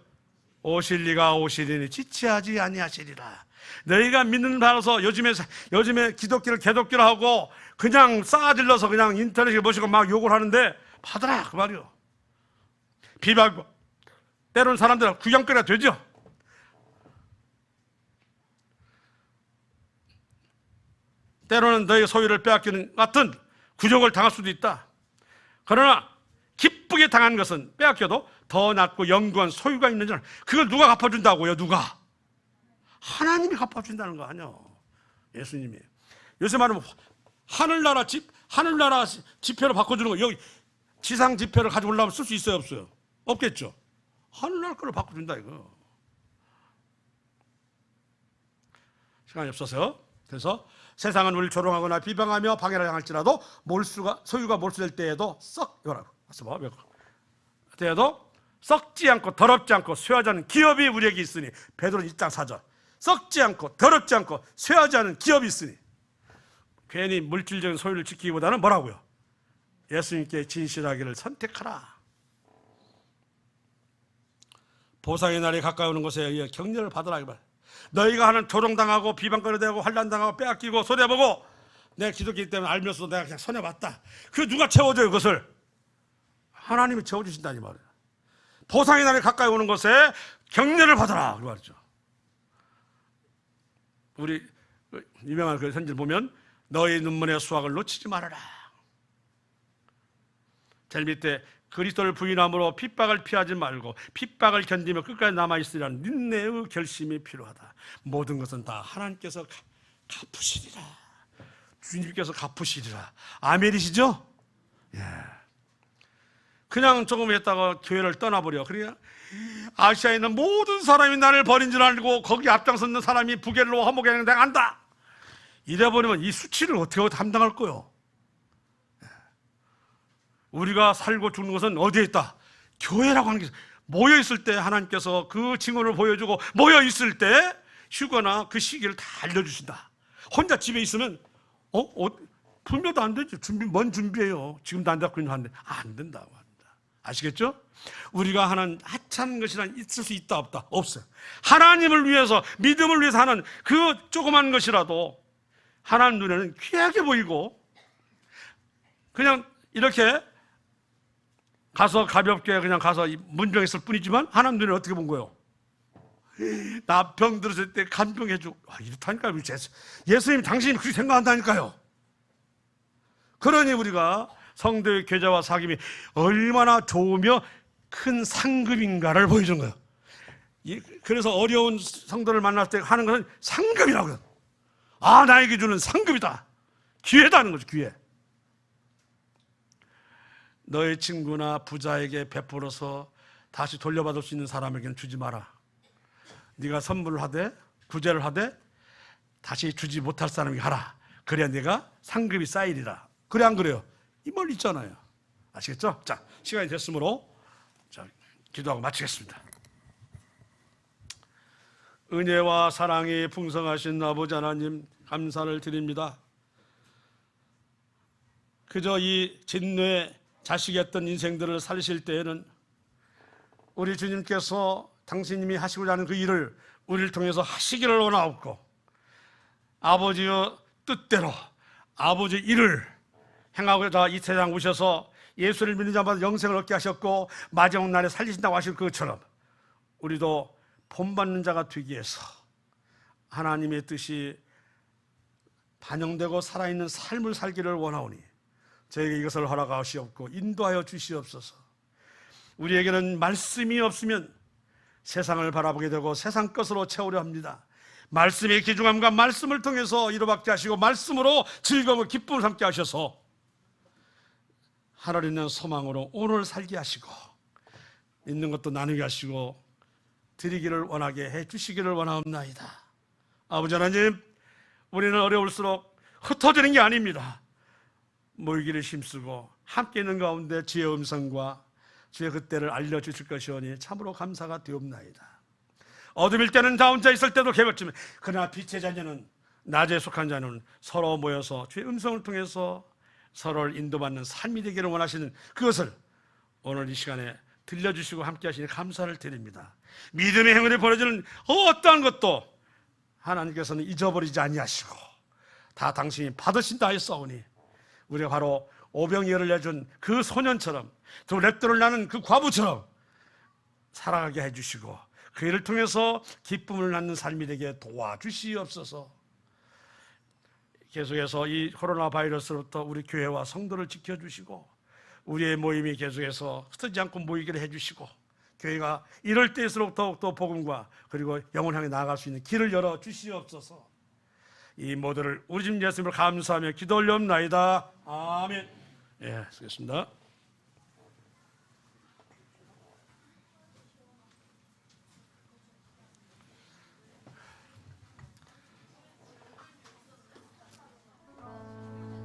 오실 리가 오시리니 지체하지 아니하시리라. 너희가 믿는 바로서 요즘에 기독교를 개독교를 하고 그냥 쌓아질러서 그냥 인터넷에 보시고 막 욕을 하는데 받아라 그 말이요. 비방고 때로는 사람들은 구경거리가 되죠. 때로는 너희 소유를 빼앗기는 같은 구족을 당할 수도 있다. 그러나 기쁘게 당한 것은 빼앗겨도 더 낫고 영구한 소유가 있는 줄. 그걸 누가 갚아준다고요? 누가? 하나님이 갚아준다는 거 아니요. 예수님이. 요새 말하면 하늘나라 지폐로 바꿔주는 거. 여기 지상 지폐를 가지고 올라오면 쓸 수 있어요, 없어요? 없겠죠. 하늘나라 거를 바꿔준다 이거. 시간이 없어서요. 그래서 세상은 우리를 조롱하거나 비방하며 방해를 당할지라도 소유가 몰수될 때에도 때에도 썩지 않고 더럽지 않고 쇠하지 않은 기업이 우리에게 있으니 베드로는 1장 4절. 썩지 않고 더럽지 않고 쇠하지 않은 기업이 있으니 괜히 물질적인 소유를 지키기보다는 뭐라고요? 예수님께 진실하기를 선택하라. 보상의 날이 가까이 오는 것에 의해 격려를 받으라. 너희가 하는 조롱당하고 비방거리되고 환난당하고 빼앗기고 손해보고 내가 기독교이기 때문에 알면서도 내가 그냥 손해봤다. 그게 누가 채워줘요? 그것을 하나님이 채워주신다니 말이에요. 보상의 날이 가까이 오는 것에 격려를 받아라 그 말이죠. 우리 유명한 그 선지를 보면 너희 눈물의 수확을 놓치지 말아라. 제일 밑에 그리스도를 부인함으로 핍박을 피하지 말고 핍박을 견디며 끝까지 남아있으리라는 인내의 결심이 필요하다. 모든 것은 다 하나님께서 갚으시리라. 주님께서 갚으시리라. 아멘이시죠? 예. 그냥 조금 했다가 교회를 떠나버려. 그래야 아시아에 있는 모든 사람이 나를 버린 줄 알고 거기 앞장섰는 사람이 부겔로 화목에 내가 안다. 이래버리면 이 수치를 어떻게 감당할 거요? 우리가 살고 죽는 것은 어디에 있다? 교회라고 하는 게 모여 있을 때 하나님께서 그 징후를 보여주고 모여 있을 때 휴거나 그 시기를 다 알려주신다. 혼자 집에 있으면 분명도 안 되죠. 뭔 준비해요. 지금도 안 잡고 있는데 안 된다고 합니다. 아시겠죠? 우리가 하는 하찮은 것이란 있을 수 있다 없다? 없어요. 하나님을 위해서 믿음을 위해서 하는 그 조그만 것이라도 하나님 눈에는 귀하게 보이고 그냥 이렇게 가서 가볍게 그냥 가서 문병했을 뿐이지만 하나님 눈에는 어떻게 본 거예요? 나 병 들었을 때 간병해주고 이렇다니까요. 예수님 당신이 그렇게 생각한다니까요. 그러니 우리가 성도의 교제와 사귐이 얼마나 좋으며 큰 상급인가를 보여준 거예요. 그래서 어려운 성도를 만날 때 하는 것은 상급이라고 해요. 나에게 주는 상급이다. 기회다는 거죠. 기회. 너의 친구나 부자에게 베풀어서 다시 돌려받을 수 있는 사람에게는 주지 마라. 네가 선물을 하되 구제를 하되 다시 주지 못할 사람에게 하라. 그래야 네가 상급이 쌓이리라. 그래 안 그래요? 이 말 있잖아요. 아시겠죠? 자, 시간이 됐으므로 기도하고 마치겠습니다. 은혜와 사랑이 풍성하신 아버지 하나님 감사를 드립니다. 그저 이 진노의 자식이었던 인생들을 살리실 때에는 우리 주님께서 당신님이 하시고자 하는 그 일을 우리를 통해서 하시기를 원하옵고 아버지의 뜻대로 아버지의 일을 행하고자 이 세상 오셔서 예수를 믿는 자마다 영생을 얻게 하셨고 마지막 날에 살리신다고 하신 그것처럼 우리도 본받는 자가 되기 위해서 하나님의 뜻이 반영되고 살아있는 삶을 살기를 원하오니 저에게 이것을 허락하시옵고 인도하여 주시옵소서. 우리에게는 말씀이 없으면 세상을 바라보게 되고 세상 것으로 채우려 합니다. 말씀의 귀중함과 말씀을 통해서 이루받게 하시고 말씀으로 즐거움을 기쁨을 삼게 하셔서 하늘 있는 소망으로 오늘 살게 하시고 있는 것도 나누게 하시고 드리기를 원하게 해주시기를 원하옵나이다. 아버지 하나님, 우리는 어려울수록 흩어지는 게 아닙니다. 모이기를 힘쓰고 함께 있는 가운데 주의 음성과 주의 그때를 알려주실 것이오니 참으로 감사가 되옵나이다. 어둠일 때는 나 혼자 있을 때도 개걸지만 그러나 빛의 자녀는 낮에 속한 자는 서로 모여서 주의 음성을 통해서 서로를 인도받는 삶이 되기를 원하시는 그것을 오늘 이 시간에 들려주시고 함께 하시니 감사를 드립니다. 믿음의 행위를 벌어지는 어떠한 것도 하나님께서는 잊어버리지 아니하시고 다 당신이 받으신다 하였사오니 우리가 바로 오병이어를 내준 그 소년처럼 또 랩돌을 나는 그 과부처럼 살아가게 해주시고 그 일을 통해서 기쁨을 낳는 삶이 되게 도와주시옵소서. 계속해서 이 코로나 바이러스로부터 우리 교회와 성도를 지켜주시고 우리의 모임이 계속해서 흩어지지 않고 모이기를 해주시고 교회가 이럴 때일수록 더욱더 복음과 그리고 영혼 향해 나아갈 수 있는 길을 열어 주시옵소서. 이 모두를 우리 주님 예수님을 감사하며 기도 올려옵나이다. 아멘. 예, 수고했습니다.